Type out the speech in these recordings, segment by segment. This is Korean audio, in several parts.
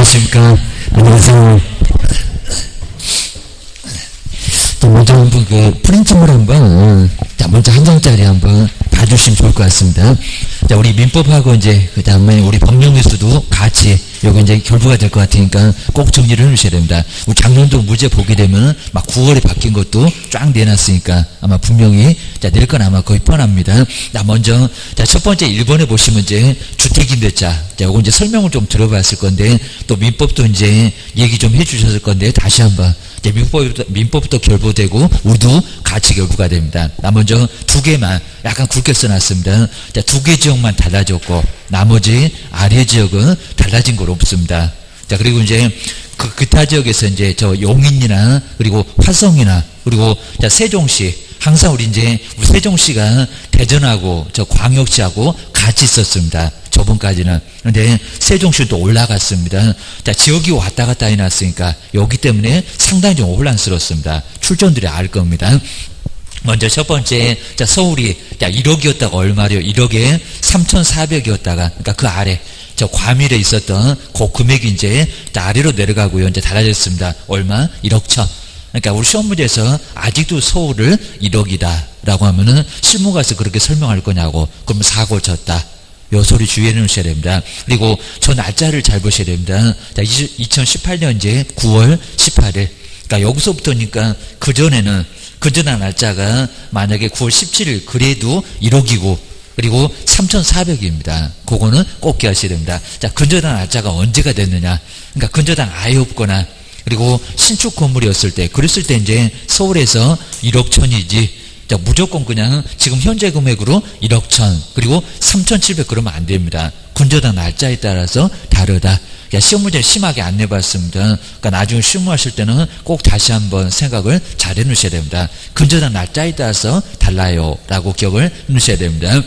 안녕하십니까. 안녕하세요. 먼저 한번 그 프린트물 한번, 먼저 한 장짜리 한번 봐주시면 좋을 것 같습니다. 자, 우리 민법하고 이제 그 다음에 우리 법령에서도 같이 요거 이제 결부가 될 것 같으니까 꼭 정리를 해주셔야 됩니다. 우리 작년도 무죄 보게 되면 막 9월에 바뀐 것도 쫙 내놨으니까 아마 분명히 낼 건 아마 거의 뻔합니다. 자, 먼저 첫 번째 1번에 보시면 이제 주택임대차. 요거 이제 설명을 좀 들어봤을 건데 또 민법도 이제 얘기 좀 해주셨을 건데 다시 한번 이제 민법부터 결부되고 우리도 같이 결부가 됩니다. 나 먼저 두 개만 약간 굵게 써놨습니다. 자, 두 개 지역만 달라졌고 나머지 아래 지역은 달라진 건 없습니다. 자, 그리고 이제 기타 지역에서 이제 저 용인이나 그리고 화성이나 그리고 자, 세종시 항상 우리 세종시가 대전하고 저 광역시하고 같이 있었습니다. 저번까지는. 그런데 세종시는 또 올라갔습니다. 자, 지역이 왔다 갔다 해놨으니까 여기 때문에 상당히 좀 혼란스럽습니다. 출전들이 알 겁니다. 먼저 첫 번째, 자, 서울이 1억이었다가 얼마래요? 1억에 3,400이었다가, 그러니까 그 아래, 저 과밀에 있었던 그 금액이 이제 아래로 내려가고요. 이제 달라졌습니다. 얼마? 1억 1천. 그러니까 우리 시험 문제에서 아직도 서울을 1억이다라고 하면은 실무 가서 그렇게 설명할 거냐고. 그러면 사고 쳤다. 요 소리 주의해 놓으셔야 됩니다. 그리고 저 날짜를 잘 보셔야 됩니다. 자, 2018년 이제 9월 18일. 그러니까 여기서부터니까 그전에는 그전의 날짜가 만약에 9월 17일 그래도 1억이고 그리고 3,400입니다. 그거는 꼭 기하셔야 됩니다. 자, 근저당 날짜가 언제가 됐느냐. 그러니까 근저당 아예 없거나 그리고 신축 건물이었을 때 그랬을 때 이제 서울에서 1억 천이지. 자, 무조건 그냥 지금 현재 금액으로 1억 천 그리고 3,700 그러면 안 됩니다. 근저당 날짜에 따라서 다르다. 시험 문제 심하게 안 내봤습니다. 그러니까 나중에 실무하실 때는 꼭 다시 한번 생각을 잘 해놓으셔야 됩니다. 근저당 날짜에 따라서 달라요. 라고 기억을 해놓으셔야 됩니다.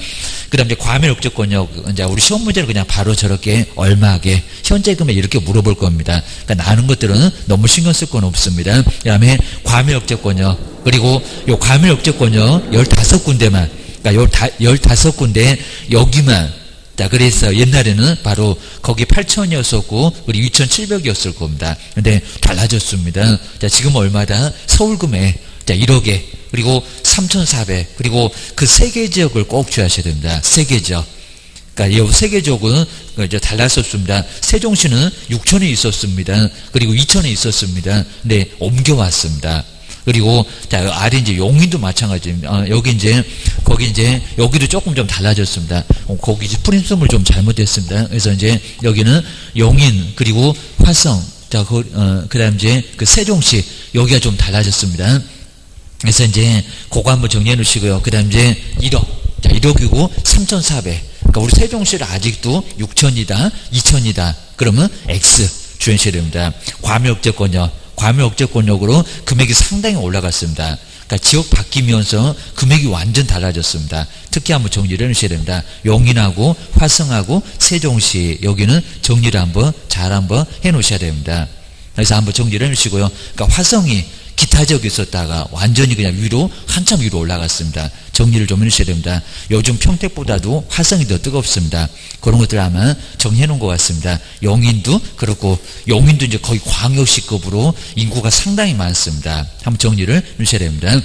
그 다음 이제 과밀 억제권역, 이제 우리 시험 문제는 그냥 바로 저렇게 얼마게, 현재 금액 이렇게 물어볼 겁니다. 그러니까 나눈 것들은 너무 신경 쓸 건 없습니다. 그 다음에 과밀 억제권역, 그리고 요 과밀 억제권역 15군데만, 그러니까 15군데 여기만, 자, 그래서 옛날에는 바로 거기 8,000이었었고, 우리 2,700이었을 겁니다. 근데 달라졌습니다. 자, 지금 얼마다? 서울금에, 자, 1억에, 그리고 3,400, 그리고 그 세 개 지역을 꼭 주의하셔야 됩니다. 세 개 지역. 그러니까 이 세 개 지역은 이제 달랐었습니다. 세종시는 6,000에 있었습니다. 그리고 2,000에 있었습니다. 근데 옮겨왔습니다. 그리고 자, 아래 이제 용인도 마찬가지입니다. 여기 이제 거기 이제 여기도 조금 좀 달라졌습니다. 거기 이제 프린트물 좀 잘못됐습니다. 그래서 이제 여기는 용인 그리고 화성, 자, 그다음 이제 그 세종시 여기가 좀 달라졌습니다. 그래서 이제 그거 한번 정리해 놓으시고요. 그다음 이제 1억, 자, 1억이고 3,400. 그러니까 우리 세종시를 아직도 6,000이다, 2,000이다. 그러면 X 주의하셔야 됩니다. 과밀억제권역. 과밀억제권역으로 금액이 상당히 올라갔습니다. 그러니까 지역 바뀌면서 금액이 완전 달라졌습니다. 특히 한번 정리를 해주셔야 됩니다. 용인하고 화성하고 세종시 여기는 정리를 한번 잘 한번 해놓으셔야 됩니다. 그래서 한번 정리를 해주시고요. 그러니까 화성이 기타 지역에 있었다가 완전히 그냥 위로 한참 위로 올라갔습니다. 정리를 좀 해주셔야 됩니다. 요즘 평택보다도 화성이 더 뜨겁습니다. 그런 것들 아마 정리해 놓은 것 같습니다. 용인도 그렇고 용인도 이제 거의 광역시급으로 인구가 상당히 많습니다. 한번 정리를 해주셔야 됩니다.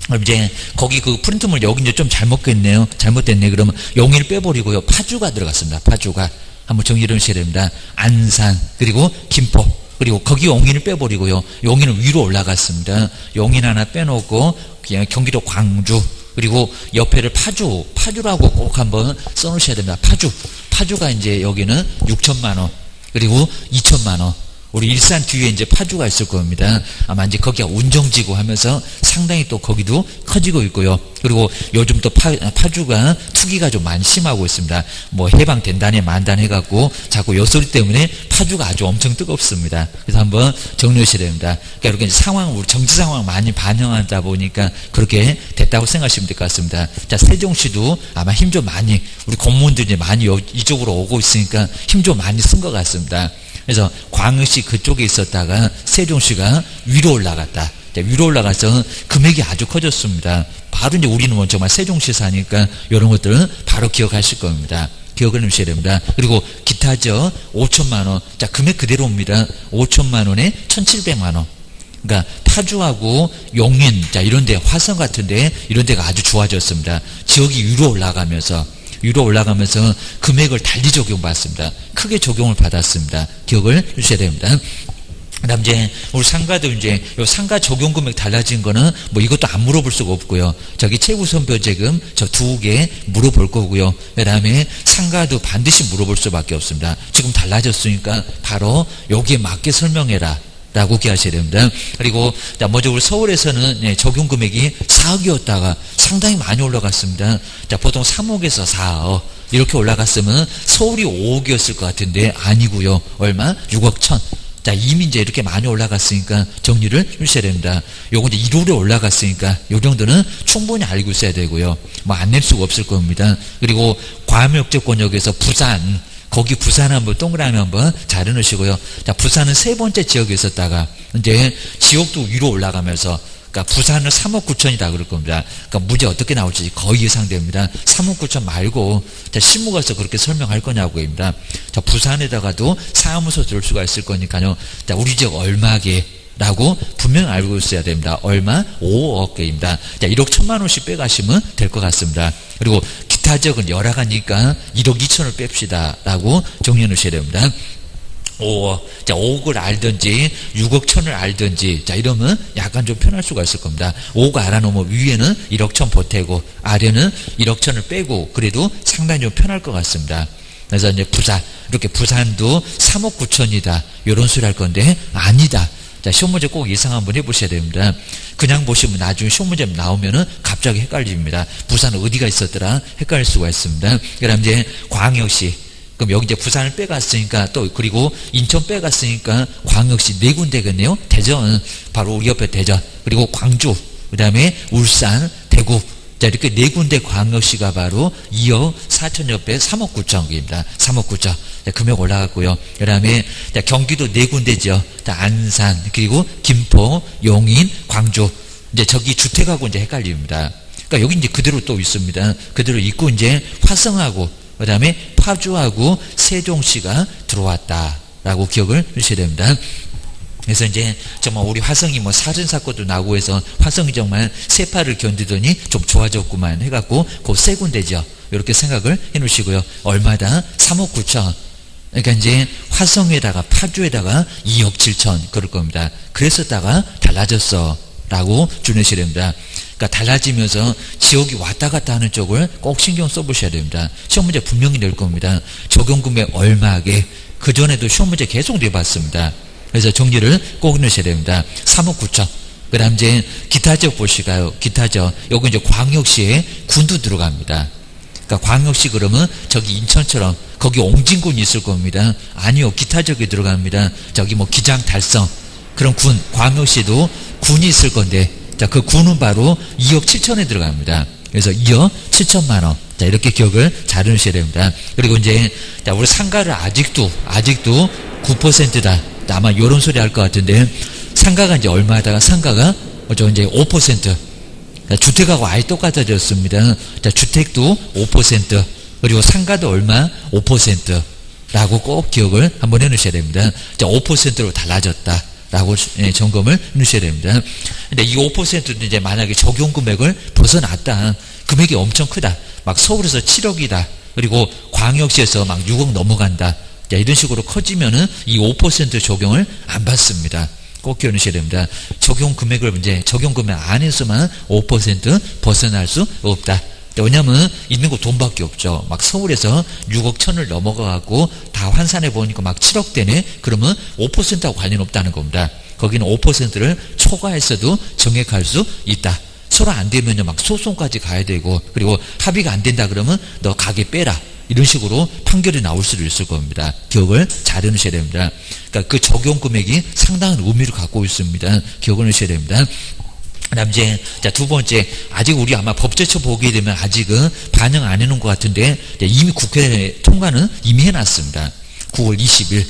그럼 이제 거기 그 프린트물 여기 이제 좀 잘못됐네요. 잘못됐네. 그러면 용인을 빼버리고요. 파주가 들어갔습니다. 파주가 한번 정리를 해주셔야 됩니다. 안산 그리고 김포. 그리고 거기 용인을 빼버리고요. 용인은 위로 올라갔습니다. 용인 하나 빼놓고 그냥 경기도 광주 그리고 옆에를 파주라고 꼭 한번 써놓으셔야 됩니다. 파주가 이제 여기는 6천만 원 그리고 2천만 원. 우리 일산 뒤에 이제 파주가 있을 겁니다. 아마 이제 거기가 운정지구 하면서 상당히 또 거기도 커지고 있고요. 그리고 요즘 또 파주가 투기가 좀 많이 심하고 있습니다. 뭐 해방된다네 만단 해갖고 자꾸 요 소리 때문에 파주가 아주 엄청 뜨겁습니다. 그래서 한번 정리하셔야 됩니다. 그러니까 이렇게 상황, 우리 정치 상황 많이 반영하다 보니까 그렇게 됐다고 생각하시면 될 것 같습니다. 자, 세종시도 아마 힘 좀 많이, 우리 공무원들이 많이 이쪽으로 오고 있으니까 힘 좀 많이 쓴 것 같습니다. 그래서 광역시 그쪽에 있었다가 세종시가 위로 올라갔다. 위로 올라가서 금액이 아주 커졌습니다. 바로 이제 우리는 정말 세종시 사니까 이런 것들은 바로 기억하실 겁니다. 기억을 해주셔야 됩니다. 그리고 기타죠. 5천만 원. 자, 금액 그대로입니다. 5천만 원에 1,700만 원. 그러니까 파주하고 용인, 자, 이런데, 화성 같은데, 이런 데가 아주 좋아졌습니다. 지역이 위로 올라가면서 금액을 달리 적용받습니다. 크게 적용을 받았습니다. 기억을 해주셔야 됩니다. 그 다음 이제 우리 상가도 이제 요 상가 적용 금액 달라진 거는 뭐 이것도 안 물어볼 수가 없고요. 저기 최우선 변제금 저 2개 물어볼 거고요. 그 다음에 상가도 반드시 물어볼 수밖에 없습니다. 지금 달라졌으니까 바로 여기에 맞게 설명해라 라고 기하셔야 됩니다. 그리고 먼저 우리 서울에서는 적용 금액이 4억이었다가 상당히 많이 올라갔습니다. 자, 보통 3억에서 4억 이렇게 올라갔으면 서울이 5억이었을 것 같은데 아니고요. 얼마? 6억 1천. 자, 이미 이제 이렇게 많이 올라갔으니까 정리를 해주셔야 됩니다. 요거 이제 1월에 올라갔으니까 요 정도는 충분히 알고 있어야 되고요. 뭐 안 낼 수가 없을 겁니다. 그리고 과밀역제권역에서 부산, 거기 부산 한번 동그라미 한번 잘 해놓으시고요. 자, 부산은 세 번째 지역에 있었다가 이제 지역도 위로 올라가면서 그러니까 부산은 3억 9천이다 그럴 겁니다. 그러니까 문제 어떻게 나올지 거의 예상됩니다. 3억 9천 말고 자, 실무 가서 그렇게 설명할 거냐고입니다. 자, 부산에다가도 사무소 들을 수가 있을 거니까요. 자, 우리 지역 얼마게 라고 분명히 알고 있어야 됩니다. 얼마? 5억 개입니다. 자, 1억 1천만 원씩 빼가시면 될 것 같습니다. 그리고 기타 지역은 여러 가니까 1억 2천을 뺍시다 라고 정리해 놓으셔야 됩니다. 5억. 자, 5억을 알든지 6억 1천을 알든지 자, 이러면 약간 좀 편할 수가 있을 겁니다. 5억 알아놓으면 위에는 1억 1천 보태고 아래는 1억 1천을 빼고 그래도 상당히 좀 편할 것 같습니다. 그래서 이제 부산, 이렇게 부산도 3억 9천이다 이런 소리 할 건데 아니다. 자, 시험 문제 꼭 예상 한번 해보셔야 됩니다. 그냥 보시면 나중에 시험 문제 나오면은 갑자기 헷갈립니다. 부산은 어디가 있었더라 헷갈릴 수가 있습니다. 그 다음 이제 광역시, 그럼 여기 이제 부산을 빼갔으니까 또 그리고 인천 빼갔으니까 광역시 4군데겠네요. 대전, 바로 우리 옆에 대전, 그리고 광주, 그 다음에 울산, 대구. 자, 이렇게 4군데 광역시가 바로 2억 4천 옆에 3억 9천입니다. 3억 9천. 자, 금액 올라갔고요. 그 다음에 경기도 4군데죠. 안산, 그리고 김포, 용인, 광주. 이제 저기 주택하고 이제 헷갈립니다. 그러니까 여기 이제 그대로 또 있습니다. 그대로 있고 이제 화성하고, 그 다음에 파주하고 세종시가 들어왔다라고 기억을 하셔야 됩니다. 그래서 이제 정말 우리 화성이 뭐 살인사건도 나고 해서 화성이 정말 세파를 견디더니 좀 좋아졌구만 해갖고 그 세 군데죠. 이렇게 생각을 해 놓으시고요. 얼마다? 3억 9천. 그러니까 이제 화성에다가 파주에다가 2억 7천 그럴 겁니다. 그랬었다가 달라졌어 라고 주내셔야 됩니다. 그러니까 달라지면서 지역이 왔다 갔다 하는 쪽을 꼭 신경 써보셔야 됩니다. 시험 문제 분명히 낼 겁니다. 적용금액 얼마게. 그전에도 시험 문제 계속 내봤습니다. 그래서 정리를 꼭 넣으셔야 됩니다. 3억 9천. 그 다음 이제 기타 지역 보시가요. 기타 지역. 여기 이제 광역시에 군도 들어갑니다. 그러니까 광역시 그러면 저기 인천처럼 거기 옹진군이 있을 겁니다. 아니요. 기타 지역에 들어갑니다. 저기 뭐 기장 달성. 그런 군, 광역시도 군이 있을 건데 자, 그 군은 바로 2억 7천에 들어갑니다. 그래서 2억 7천만 원. 자, 이렇게 기억을 잘 해놓으셔야 됩니다. 그리고 이제 자, 우리 상가를 아직도 9%다. 아마 요런 소리 할 것 같은데 상가가 이제 얼마다가 상가가 이제 5%. 주택하고 아예 똑같아졌습니다. 자, 주택도 5%. 그리고 상가도 얼마? 5%. 라고 꼭 기억을 한번 해 놓으셔야 됩니다. 자, 5%로 달라졌다. 라고 점검을 해 놓으셔야 됩니다. 근데 이 5%도 이제 만약에 적용 금액을 벗어났다. 금액이 엄청 크다. 막 서울에서 7억이다. 그리고 광역시에서 막 6억 넘어간다. 자, 이런 식으로 커지면은 이 5% 적용을 안 받습니다. 꼭 기억하셔야 됩니다. 적용 금액을 이제 적용 금액 안에서만 5% 벗어날 수 없다. 왜냐면 있는 거 돈밖에 없죠. 막 서울에서 6억 천을 넘어가갖고 다 환산해 보니까 막 7억 대네. 그러면 5%하고 관련 없다는 겁니다. 거기는 5%를 초과했어도 정액할 수 있다. 서로 안 되면요 막 소송까지 가야 되고 그리고 합의가 안 된다 그러면 너 가게 빼라. 이런 식으로 판결이 나올 수도 있을 겁니다. 기억을 잘 해놓으셔야 됩니다. 그러니까 그 적용 금액이 상당한 의미를 갖고 있습니다. 기억을 하셔야 됩니다. 그 다음 이제, 자, 두 번째, 아직 우리 아마 법제처 보게 되면 아직은 반영 안 해놓은 것 같은데, 이미 국회 통과는 이미 해놨습니다. 9월 20일.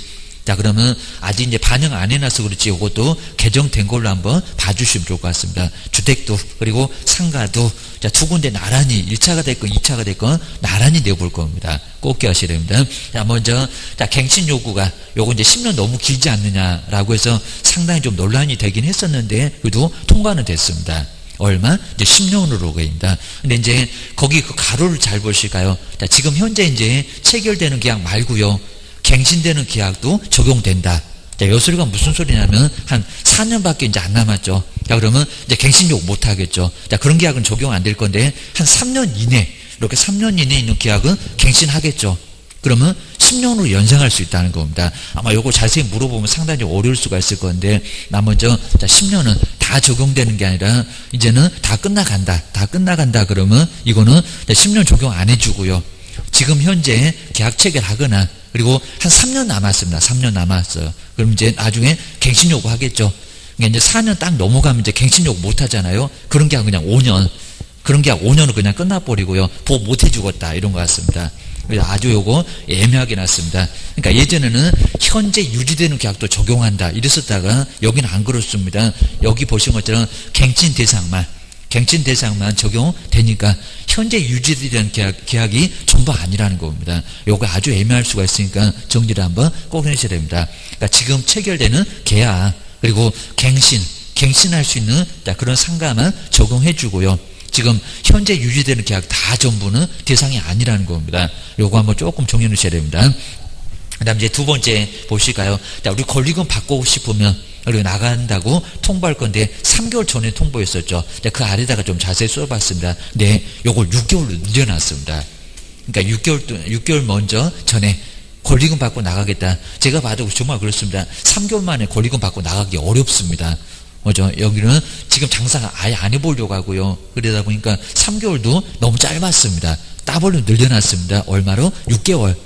자, 그러면 아직 이제 반영 안 해놔서 그렇지 이것도 개정된 걸로 한번 봐주시면 좋을 것 같습니다. 주택도 그리고 상가도 자, 두 군데 나란히 1차가 됐건 2차가 됐건 나란히 내볼 겁니다. 꼭 기억하셔야 됩니다. 자, 먼저 자, 갱신 요구가 요거 이제 10년 너무 길지 않느냐라고 해서 상당히 좀 논란이 되긴 했었는데 그래도 통과는 됐습니다. 얼마? 이제 10년으로 보입니다. 근데 이제 거기 그 가로를 잘 보실까요? 자, 지금 현재 이제 체결되는 계약 말고요. 갱신되는 계약도 적용된다. 자, 요 소리가 무슨 소리냐면 한 4년밖에 이제 안 남았죠. 자, 그러면 이제 갱신 요구 못 하겠죠. 자, 그런 계약은 적용 안 될 건데 한 3년 이내 이렇게 3년 이내에 있는 계약은 갱신하겠죠. 그러면 10년으로 연장할 수 있다는 겁니다. 아마 요거 자세히 물어보면 상당히 어려울 수가 있을 건데 나 먼저 자, 10년은 다 적용되는 게 아니라 이제는 다 끝나간다. 다 끝나간다 그러면 이거는 10년 적용 안 해주고요. 지금 현재 계약 체결하거나 그리고 한 3년 남았습니다. 3년 남았어요. 그럼 이제 나중에 갱신 요구 하겠죠. 그러니까 이제 4년 딱 넘어가면 이제 갱신 요구 못 하잖아요. 그런 계약 그냥 5년. 그런 계약 5년은 그냥 끝나버리고요. 보호 못 해주겠다. 이런 것 같습니다. 그래서 아주 요거 애매하게 났습니다. 그러니까 예전에는 현재 유지되는 계약도 적용한다. 이랬었다가 여기는 안 그렇습니다. 여기 보신 것처럼 갱신 대상만 적용되니까 현재 유지되는 계약이 전부 아니라는 겁니다. 요거 아주 애매할 수가 있으니까 정리를 한번 꼭 해주셔야 됩니다. 그러니까 지금 체결되는 계약 그리고 갱신할 수 있는 그런 상가만 적용해주고요. 지금 현재 유지되는 계약 다 전부는 대상이 아니라는 겁니다. 요거 한번 조금 정리해 놓으셔야 됩니다. 그 다음 이제 두 번째 보실까요? 자, 우리 권리금 받고 싶으면 그리고 나간다고 통보할 건데 3개월 전에 통보했었죠. 자, 그 아래다가 좀 자세히 써봤습니다. 네, 요걸 6개월로 늘려놨습니다. 그러니까 6개월 먼저 전에 권리금 받고 나가겠다. 제가 봐도 정말 그렇습니다. 3개월 만에 권리금 받고 나가기 어렵습니다. 뭐죠? 여기는 지금 장사 아예 안 해보려고 하고요. 그러다 보니까 3개월도 너무 짧았습니다. 따블로 늘려놨습니다. 얼마로? 6개월.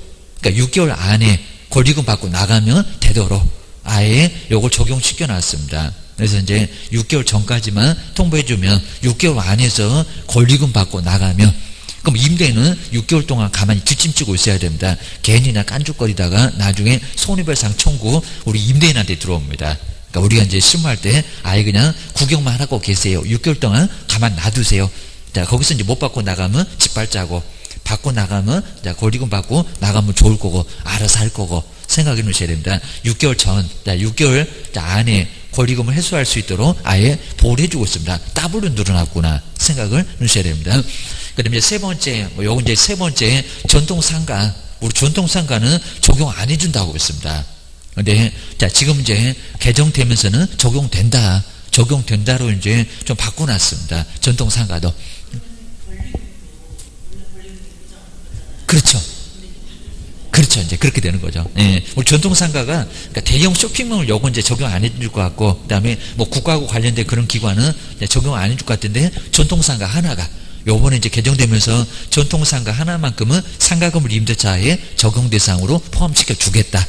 그러니까 6개월 안에 권리금 받고 나가면 되도록 아예 요걸 적용시켜 놨습니다. 그래서 이제 6개월 전까지만 통보해주면 6개월 안에서 권리금 받고 나가면 그럼 임대인은 6개월 동안 가만히 뒷짐지고 있어야 됩니다. 괜히나 깐죽거리다가 나중에 손해배상 청구 우리 임대인한테 들어옵니다. 그러니까 우리가 이제 실무할 때 아예 그냥 구경만 하고 계세요. 6개월 동안 가만 놔두세요. 자, 거기서 이제 못 받고 나가면 짓밟자고 받고 나가면 자, 권리금 받고 나가면 좋을 거고 알아서 할 거고 생각해 놓으셔야 됩니다. 6개월 전, 자, 6개월 안에 권리금을 해소할 수 있도록 아예 보호를 해주고 있습니다. 더블로 늘어났구나 생각을 놓으셔야 됩니다. 그 다음에 세 번째, 요건 이제 세 번째 전통상가. 우리 전통상가는 적용 안 해준다고 했습니다. 근데 자, 지금 이제 개정되면서는 적용된다로 이제 좀 바꿔놨습니다. 전통상가도. 그렇죠. 이제 그렇게 되는 거죠. 예. 우리 전통상가가 그러니까 대형 쇼핑몰 요거 이제 적용 안 해줄 것 같고, 그 다음에 뭐 국가하고 관련된 그런 기관은 적용 안 해줄 것 같은데, 전통상가 하나가 요번에 이제 개정되면서 전통상가 하나만큼은 상가건물 임대차에 적용 대상으로 포함시켜 주겠다.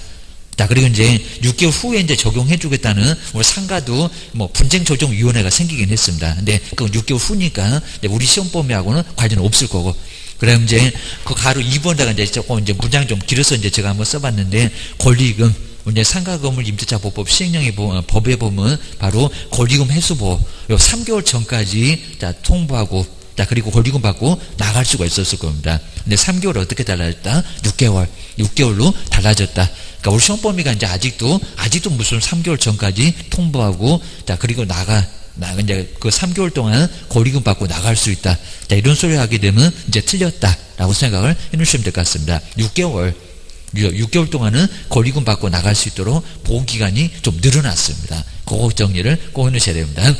자, 그리고 이제 6개월 후에 이제 적용해 주겠다는 우리 상가도 뭐 분쟁조정위원회가 생기긴 했습니다. 근데 그건 6개월 후니까 우리 시험범위하고는 관련 없을 거고. 그럼 이제 그 가로 2번다가 이제 조금 이제 문장 좀 길어서 이제 제가 한번 써봤는데, 권리금, 이제 상가건물 임대차 보법 시행령의 법에 보면 바로 권리금 해소보 요 3개월 전까지 자, 통보하고 자, 그리고 권리금 받고 나갈 수가 있었을 겁니다. 근데 3개월 어떻게 달라졌다? 6개월로 달라졌다. 그러니까 우리 시험범위가 이제 아직도 무슨 3개월 전까지 통보하고 자, 그리고 이제 그 3개월 동안 권리금 받고 나갈 수 있다. 자, 이런 소리 하게 되면 이제 틀렸다라고 생각을 해 놓으시면 될 것 같습니다. 6개월 동안은 권리금 받고 나갈 수 있도록 보호기간이 좀 늘어났습니다. 그거 정리를 꼭 해 놓으셔야 됩니다.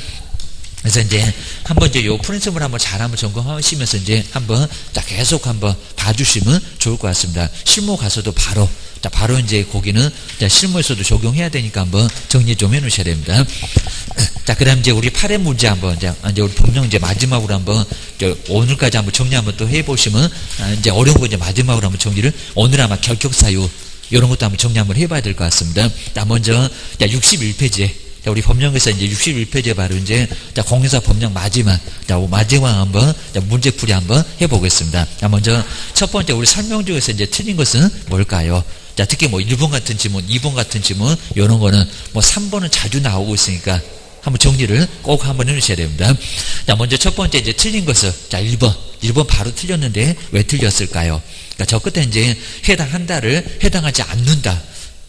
그래서 이제 한번 이제 요 프린시플을 한번 잘 한번 점검하시면서 이제 한번 자, 계속 한번 봐주시면 좋을 것 같습니다. 실무 가서도 바로 이제 거기는 자, 실무에서도 적용해야 되니까 한번 정리 좀 해 놓으셔야 됩니다. 자, 그 다음 이제 우리 8회 문제 한번 이제 우리 법령 이제 마지막으로 한번 오늘까지 한번 정리 한번 또 해보시면 이제 어려운 거 이제 마지막으로 한번 정리를 오늘 아마 결격사유 이런 것도 한번 정리 한번 해봐야 될 것 같습니다. 자, 먼저 61페이지에 자, 우리 법령에서 이제 61페이지에 바로 이제 자, 공인사 법령 마지막 한번 문제풀이 한번 해보겠습니다. 자, 먼저 첫 번째 우리 설명 중에서 이제 틀린 것은 뭘까요? 자, 특히 뭐 1번 같은 지문, 2번 같은 지문, 요런 거는 뭐 3번은 자주 나오고 있으니까 한번 정리를 꼭 한번 해주셔야 됩니다. 자, 먼저 첫 번째 이제 틀린 것을, 자, 1번 바로 틀렸는데 왜 틀렸을까요? 그러니까 저 끝에 이제 해당한다를 해당하지 않는다.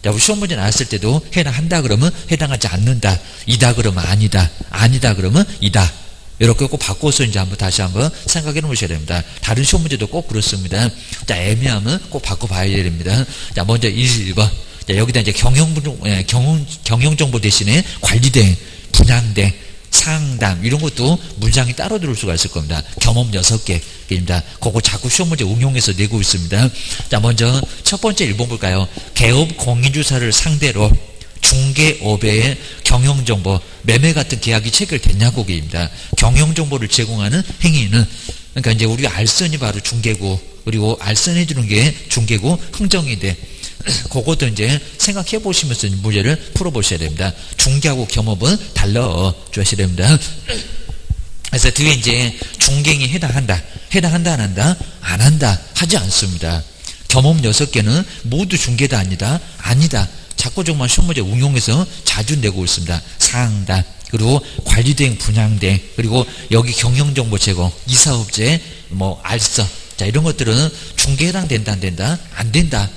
자, 우리 시험 문제 나왔을 때도 해당한다 그러면 해당하지 않는다. 이다 그러면 아니다. 아니다 그러면 이다. 이렇게 꼭 바꿔서 이제 한번 다시 한번 생각해 놓으셔야 됩니다. 다른 시험 문제도 꼭 그렇습니다. 자, 애매하면 꼭 바꿔봐야 됩니다. 자, 먼저 1번. 자, 여기다 이제 경영정보 대신에 관리대, 분양대, 상담 이런 것도 문장이 따로 들어올 수가 있을 겁니다. 경험 6개입니다. 그거 자꾸 시험 문제 응용해서 내고 있습니다. 자, 먼저 첫 번째 1번 볼까요? 개업 공인주사를 상대로 중개업의 경영정보, 매매 같은 계약이 체결됐냐고입니다. 경영정보를 제공하는 행위는, 그러니까 이제 우리가 알선이 바로 중개고, 그리고 알선해주는 게 중개고 흥정인데, 그것도 이제 생각해 보시면서 문제를 풀어보셔야 됩니다. 중개하고 겸업은 달라 주셔야 됩니다. 그래서 뒤에 이제 중개행위 해당한다, 안 한다, 안 한다, 하지 않습니다. 겸업 6개는 모두 중개다 아니다. 자꾸 정말 시험 문제 응용해서 자주 내고 있습니다. 상담, 그리고 관리대행, 분양대행, 그리고 여기 경영정보 제공, 이사업체, 뭐 알선, 자, 이런 것들은 중개 해당된다, 안 된다.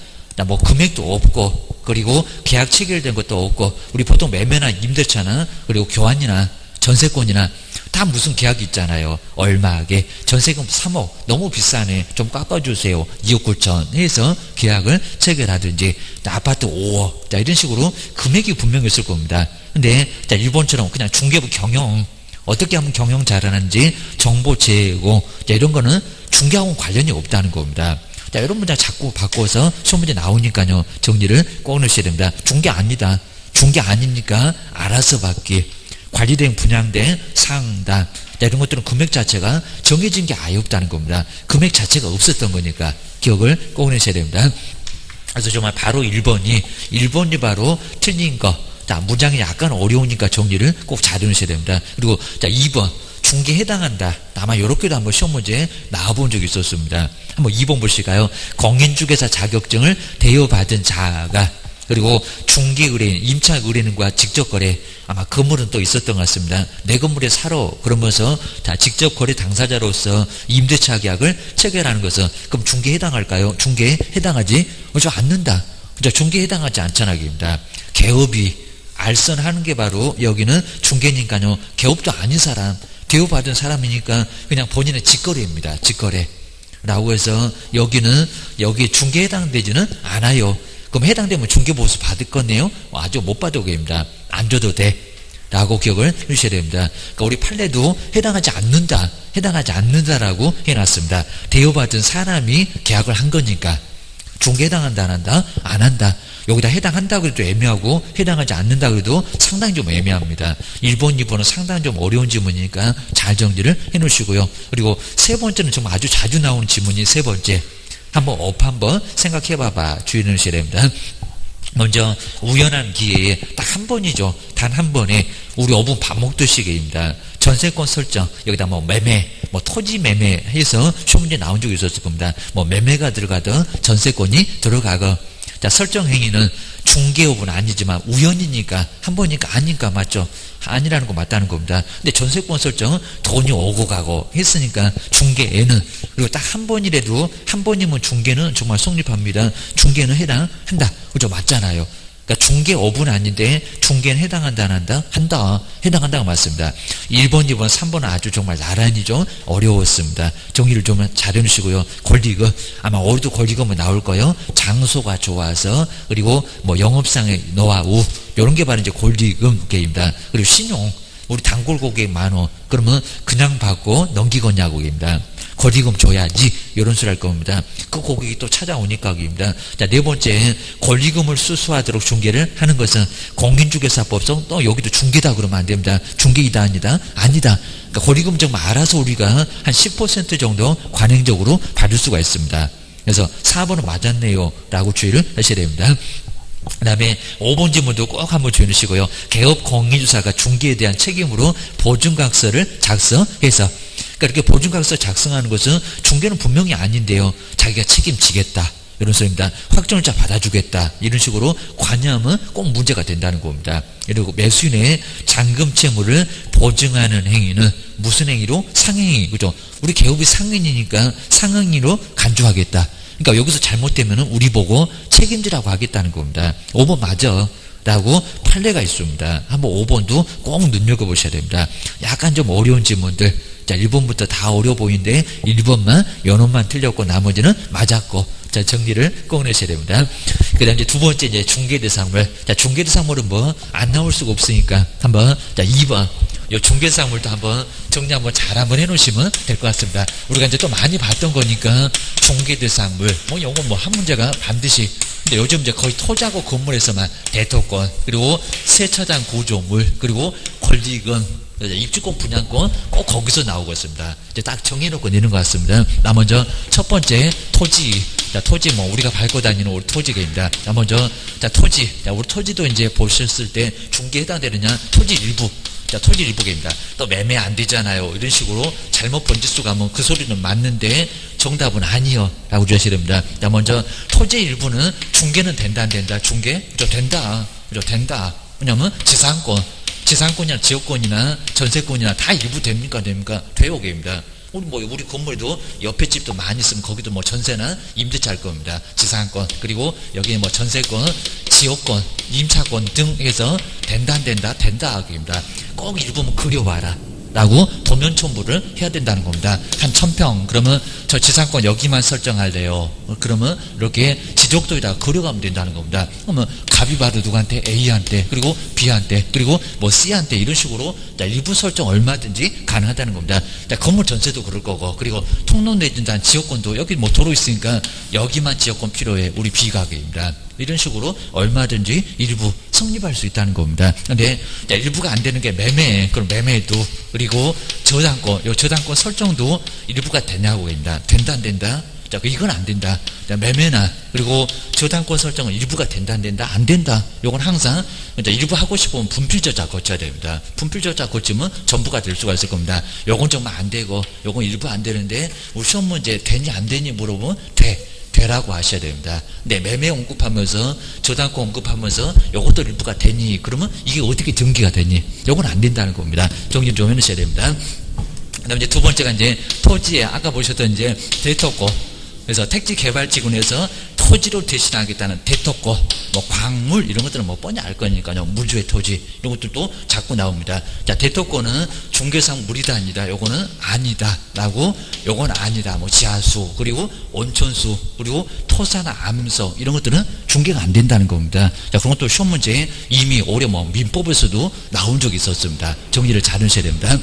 뭐 금액도 없고, 그리고 계약 체결된 것도 없고, 우리 보통 매매나 임대차나 그리고 교환이나 전세권이나 다 무슨 계약이 있잖아요. 얼마하게 전세금 3억 너무 비싸네, 좀 깎아주세요, 2억 9천 해서 계약을 체결하든지, 아파트 5억, 자, 이런 식으로 금액이 분명히 있을 겁니다. 근데 자, 일본처럼 그냥 중개부 경영, 어떻게 하면 경영 잘하는지 정보 제공, 자, 이런 거는 중개하고는 관련이 없다는 겁니다. 자, 이런 문장 자꾸 바꿔서 시험 문제 나오니까요, 정리를 꼭 넣으셔야 됩니다. 중개 아니다, 중개 아닙니까? 알아서 받기, 관리대행, 분양대행, 상담, 자, 이런 것들은 금액 자체가 정해진 게 아예 없다는 겁니다. 금액 자체가 없었던 거니까 기억을 꼭 내셔야 됩니다. 그래서 정말 바로 1번이 바로 틀린 거. 자, 문장이 약간 어려우니까 정리를 꼭 잘 해놓으셔야 됩니다. 그리고 자, 2번 중개 해당한다. 아마 이렇게도 한번 시험 문제 나와본 적이 있었습니다. 한번 2번 보실까요? 공인중개사 자격증을 대여받은 자가, 그리고 중개 의뢰인, 임차 의뢰인과 직접 거래, 아마 건물은 또 있었던 것 같습니다. 내 건물에 살아 그러면서 자, 직접 거래 당사자로서 임대차 계약을 체결하는 것은 그럼 중개에 해당할까요? 중개에 해당하지 않는다. 중개에 해당하지 않잖아입니다. 개업이 알선하는 게 바로 여기는 중개니까요. 개업도 아닌 사람, 대우받은 사람이니까 그냥 본인의 직거래입니다. 직거래라고 해서 여기는 여기 중개에 해당되지는 않아요. 그럼 해당되면 중개보수 받을 거네요? 아주 못 받을 겁니다. 안 줘도 돼 라고 기억을 해주셔야 됩니다. 그러니까 우리 판례도 해당하지 않는다라고 해놨습니다. 대우받은 사람이 계약을 한 거니까 중개 해당한다, 안 한다. 여기다 해당한다 그래도 애매하고 해당하지 않는다 그래도 상당히 좀 애매합니다. 1번, 2번은 상당히 좀 어려운 지문이니까 잘 정리를 해놓으시고요. 그리고 세 번째는 정말 아주 자주 나오는 지문이 세 번째. 한번 생각해봐봐. 주의를 해주셔야 됩니다. 먼저 우연한 기회에 딱 한 번이죠. 단 한 번에 우리 어분 밥 먹듯이입니다. 전세권 설정, 여기다 뭐 매매, 뭐 토지 매매 해서 시험 문제 나온 적이 있었을 겁니다. 뭐 매매가 들어가든 전세권이 들어가건, 자, 설정 행위는 중개업은 아니지만 우연이니까 한 번이니까 아니니까 맞죠? 아니라는 거 맞다는 겁니다. 근데 전세권 설정은 돈이 오고 가고 했으니까 중개에는, 그리고 딱 한 번이라도, 한 번이면 중개는 정말 성립합니다. 중개는 해당한다. 그죠? 맞잖아요. 그러니까 중개업은 아닌데 중개는 해당한다, 안 한다? 한다. 해당한다가 맞습니다. 1번, 2번, 3번은 아주 정말 나란히 좀 어려웠습니다. 정리를 좀 잘 해주시고요. 권리금, 아마 어디도 권리금은 나올 거예요. 장소가 좋아서, 그리고 뭐 영업상의 노하우, 이런 게 바로 이제 권리금계입니다. 그리고 신용, 우리 단골 고객 많어. 그러면 그냥 받고 넘기겠냐고입니다. 권리금 줘야지, 이런 소리 할 겁니다. 그 고객이 또 찾아오니까입니다. 자, 네 번째, 권리금을 수수하도록 중개를 하는 것은 공인중개사법상 또 여기도 중개다 그러면 안 됩니다. 중개이다, 아니다. 그러니까 권리금 정말 알아서 우리가 한 10% 정도 관행적으로 받을 수가 있습니다. 그래서 4번은 맞았네요 라고 주의를 하셔야 됩니다. 그 다음에 5번 지문도 꼭 한번 주의하시고요. 개업 공인주사가 중개에 대한 책임으로 보증각서를 작성해서, 그러니까 이렇게 보증각서 작성하는 것은 중개는 분명히 아닌데요, 자기가 책임지겠다, 이런 소리입니다. 확정일자 받아주겠다. 이런 식으로 관여하면 꼭 문제가 된다는 겁니다. 그리고 매수인의 잔금 채무를 보증하는 행위는 무슨 행위로? 상행위. 그죠? 우리 개업이 상행위니까 상행위로 간주하겠다. 그러니까 여기서 잘못되면 우리 보고 책임지라고 하겠다는 겁니다. 5번 맞아. 라고 판례가 있습니다. 한번 5번도 꼭 눈여겨보셔야 됩니다. 약간 좀 어려운 질문들. 자, 1번부터 다 어려워 보이는데 1번만 연원만 틀렸고 나머지는 맞았고. 자, 정리를 꼭 내셔야 됩니다. 그 다음 이제 두 번째 이제 중개대상물. 자, 중개대상물은 뭐 안 나올 수가 없으니까 한번, 자, 2번. 요 중개대상물도 한번 정리 한번 잘 한번 해놓으시면 될 것 같습니다. 우리가 이제 또 많이 봤던 거니까 중개대상물. 뭐 요건 뭐 한 문제가 반드시. 근데 요즘 이제 거의 토지하고 건물에서만 대토권, 그리고 세차장 구조물, 그리고 권리금, 입주권, 분양권 꼭 거기서 나오고 있습니다. 이제 딱 정해놓고 내는 것 같습니다. 나 먼저 첫 번째 토지. 자, 토지 뭐 우리가 밟고 다니는 우리 토지입니다. 자, 먼저 자, 토지. 자, 우리 토지도 이제 보셨을 때 중개에 해당되느냐? 토지 일부. 자, 토지 일부입니다. 또 매매 안 되잖아요. 이런 식으로 잘못 번지수 가면 그 소리는 맞는데 정답은 아니요. 라고 주셔야 됩니다. 자, 먼저 토지 일부는 중개는 된다 안 된다? 중개? 그죠? 된다. 그죠? 된다. 왜냐면 지상권이나 지역권이나 전세권이나 다 일부 됩니까? 돼요. 입니다. 우리 건물도 옆에 집도 많이 있으면 거기도 뭐 전세나 임대차 할 겁니다. 지상권, 그리고 여기에 뭐 전세권, 지역권, 임차권 등 해서 된다 안 된다? 된다 하기입니다. 꼭 일부면 그려봐라. 라고 도면 첨부를 해야 된다는 겁니다. 한 1000평, 그러면 저 지상권 여기만 설정할래요. 그러면 이렇게 지적도에다가 그려가면 된다는 겁니다. 그러면 값이 바로 누구한테? A한테, 그리고 B한테, 그리고 뭐 C한테 이런 식으로 일부 설정 얼마든지 가능하다는 겁니다. 건물 전세도 그럴 거고, 그리고 통로 내준다는 지역권도 여기 뭐 도로 있으니까 여기만 지역권 필요해. 우리 B가게입니다. 이런 식으로 얼마든지 일부 성립할 수 있다는 겁니다. 근데 일부가 안 되는 게 매매, 그럼 매매도, 그리고 저당권, 요 저당권 설정도 일부가 되냐고 합니다. 된다 안 된다? 자, 이건 안 된다. 자, 매매나 그리고 저당권 설정은 일부가 된다 안 된다? 안 된다. 요건 항상 일부 하고 싶으면 분필저자 거쳐야 됩니다. 분필저자 거치면 전부가 될 수가 있을 겁니다. 요건 정말 안 되고 요건 일부 안 되는데 우리 시험 문제 되니 안 되니 물어보면 되라고 하셔야 됩니다. 근데 매매 언급하면서 저당권 언급하면서 요것도 일부가 되니 그러면 이게 어떻게 전기가 되니? 요건 안 된다는 겁니다. 정리 좀 해놓으셔야 됩니다. 그 다음에 이제 두 번째가 이제 토지에 아까 보셨던 이제 대토권. 그래서 택지개발지구에서 토지로 대신하겠다는 대토권, 뭐 광물 이런 것들은 뭐 뻔히 알 거니까요. 무주의 토지 이런 것들도 자꾸 나옵니다. 자, 대토권은 중개상 물이다 아니다. 요거는 아니다라고, 요건 아니다. 뭐 지하수, 그리고 온천수, 그리고 토사나 암서 이런 것들은 중개가 안 된다는 겁니다. 자, 그런 것도 시험 문제에 이미 올해 뭐 민법에서도 나온 적이 있었습니다. 정리를 잘 하셔야 됩니다.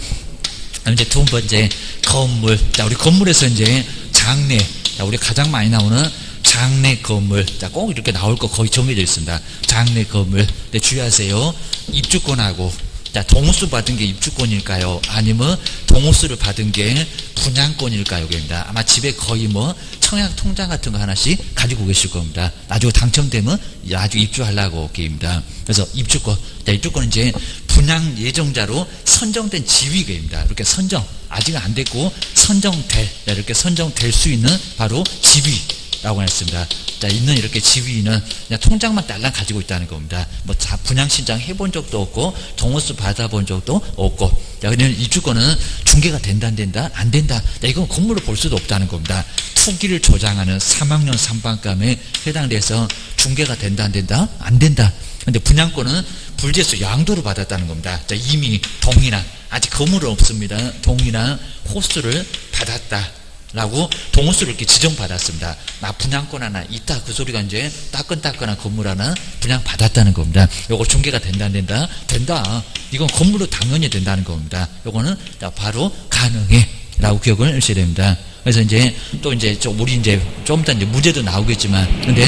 이제 두 번째 건물. 자, 우리 건물에서 이제 장래. 자, 우리 가장 많이 나오는 장래 건물. 자, 꼭 이렇게 나올 거 거의 정해져 있습니다. 장래 건물. 네, 주의하세요. 입주권하고, 자, 동호수 받은 게 입주권일까요? 아니면 동호수를 받은 게 분양권일까요? 입니다. 아마 집에 거의 뭐 청약 통장 같은 거 하나씩 가지고 계실 겁니다. 나중에 당첨되면 나중에 입주하려고 입니다. 그래서 입주권. 자, 입주권은 이제 분양 예정자로 선정된 지위계입니다. 이렇게 선정, 아직 안 됐고 선정될, 이렇게 선정될 수 있는 바로 지위라고 했습니다. 자, 있는 이렇게 지위는 그냥 통장만 딸랑 가지고 있다는 겁니다. 뭐 다 분양 신청 해본 적도 없고 동호수 받아본 적도 없고. 자, 그냥 입주권은 중개가 된다 안 된다? 안 된다. 자, 이건 건물로 볼 수도 없다는 겁니다. 투기를 조장하는 3학년 3반감에 해당돼서 중개가 된다 안 된다? 안 된다. 근데 분양권은 불재수 양도를 받았다는 겁니다. 자, 이미 동이나, 아직 건물은 없습니다. 동이나 호수를 받았다라고 동호수를 이렇게 지정받았습니다. 나 분양권 하나 있다. 그 소리가 이제 따끈따끈한 건물 하나 분양받았다는 겁니다. 요거 중개가 된다 안 된다? 된다. 이건 건물로 당연히 된다는 겁니다. 요거는 바로 가능해. 라고 기억을 하셔야 됩니다. 그래서 이제 또 이제 우리 이제 좀 이따 이제 문제도 나오겠지만, 근데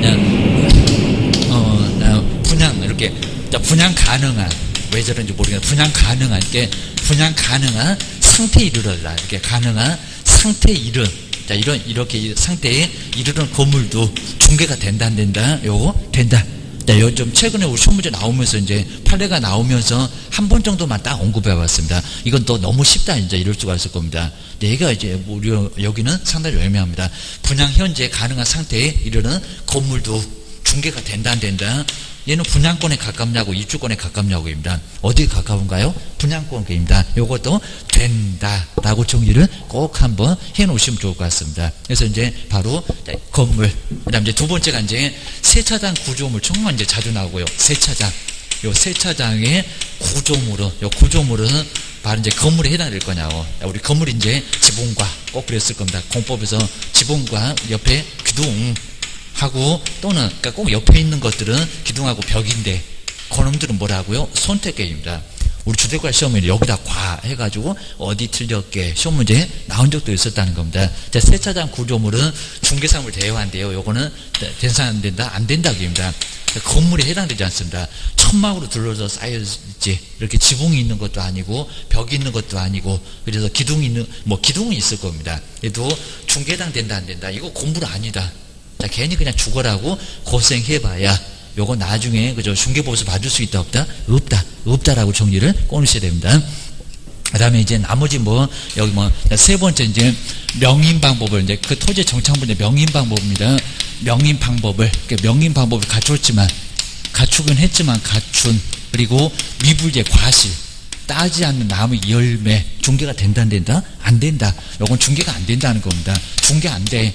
그냥 분양 이렇게 분양 가능한, 왜 저런지 모르겠는데 분양 가능한, 이렇게 분양 가능한 상태에 이르러라, 이렇게 가능한 상태에 이른, 자, 이렇게 상태에 이르는 건물도 중개가 된다 안 된다? 요거 된다. 자, 요즘 최근에 우리 시험 문제 나오면서 이제 판례가 나오면서 한 번 정도만 딱 언급해 봤습니다. 이건 또 너무 쉽다 이제 이럴 수가 있을 겁니다. 얘가 이제 우리 여기는 상당히 애매합니다. 분양 현재 가능한 상태에 이르는 건물도 중개가 된다 안 된다. 얘는 분양권에 가깝냐고 입주권에 가깝냐고입니다. 어디에 가까운가요? 분양권입니다. 이것도 된다라고 정리를 꼭 한번 해놓으시면 좋을 것 같습니다. 그래서 이제 바로 건물, 그다음 이제 두 번째가 이제 세차장 구조물 정말 이제 자주 나오고요. 세차장, 요 세차장의 구조물은 요 구조물은 바로 이제 건물에 해당될 거냐고. 우리 건물이 이제 지붕과 꼭 그랬을 겁니다. 공법에서 지붕과 옆에 기둥 하고 또는 그러니까 꼭 옆에 있는 것들은 기둥하고 벽인데 그놈들은 뭐라고요? 선택계입니다. 우리 주택관 시험에 여기다 과 해가지고 어디 틀렸게 시험 문제 나온 적도 있었다는 겁니다. 자, 세차장 구조물은 중개사물 대여한데요. 요거는 대상 안 된다, 안 된다입니다. 건물에 해당되지 않습니다. 천막으로 둘러서 쌓여있지 이렇게 지붕이 있는 것도 아니고 벽이 있는 것도 아니고 그래서 기둥이 있는 뭐 기둥은 있을 겁니다. 얘도 중개당 된다 안 된다 이거 건물 아니다. 자, 괜히 그냥 죽어라고 고생해봐야 요거 나중에 그저 중개법에서 받을 수 있다 없다? 없다라고 정리를 꺼내셔야 됩니다. 그 다음에 이제 나머지 뭐 여기 뭐 세 번째 이제 명인 방법을 이제 그 토지 정착물의 명인 방법입니다. 명인 방법을 명인 방법을 갖췄지만 갖추긴 했지만 갖춘 그리고 미불제 과실 따지 않는 나무 열매 중개가 된다 안 된다? 안 된다. 요건 중개가 안 된다는 겁니다. 중개 안 돼.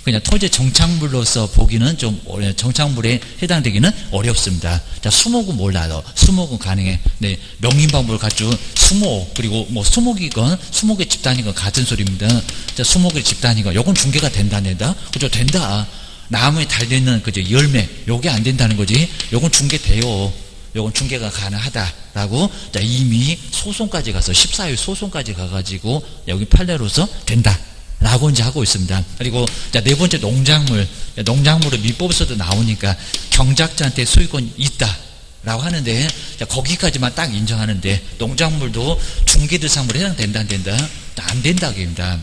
그냥 토지 정착물로서 보기는 좀 정착물에 해당되기는 어렵습니다. 자, 수목은 몰라요. 수목은 가능해. 네, 명인 방법을 갖춘 수목 그리고 뭐 수목이건 수목의 집단이건 같은 소리입니다. 자, 수목의 집단이건 요건 중개가 된다 안 된다? 그죠? 된다. 나무에 달려있는 그죠 열매 요게 안 된다는 거지. 요건 중개돼요. 요건 중개가 가능하다라고 자, 이미 소송까지 가서 14일 소송까지 가가지고 여기 판례로서 된다. 라고 이제 하고 있습니다. 그리고 자, 네 번째 농작물. 농작물은 민법에서도 나오니까 경작자한테 소유권이 있다. 라고 하는데 자, 거기까지만 딱 인정하는데 농작물도 중개 대상물에 해당된다 안 된다? 안 된다입니다.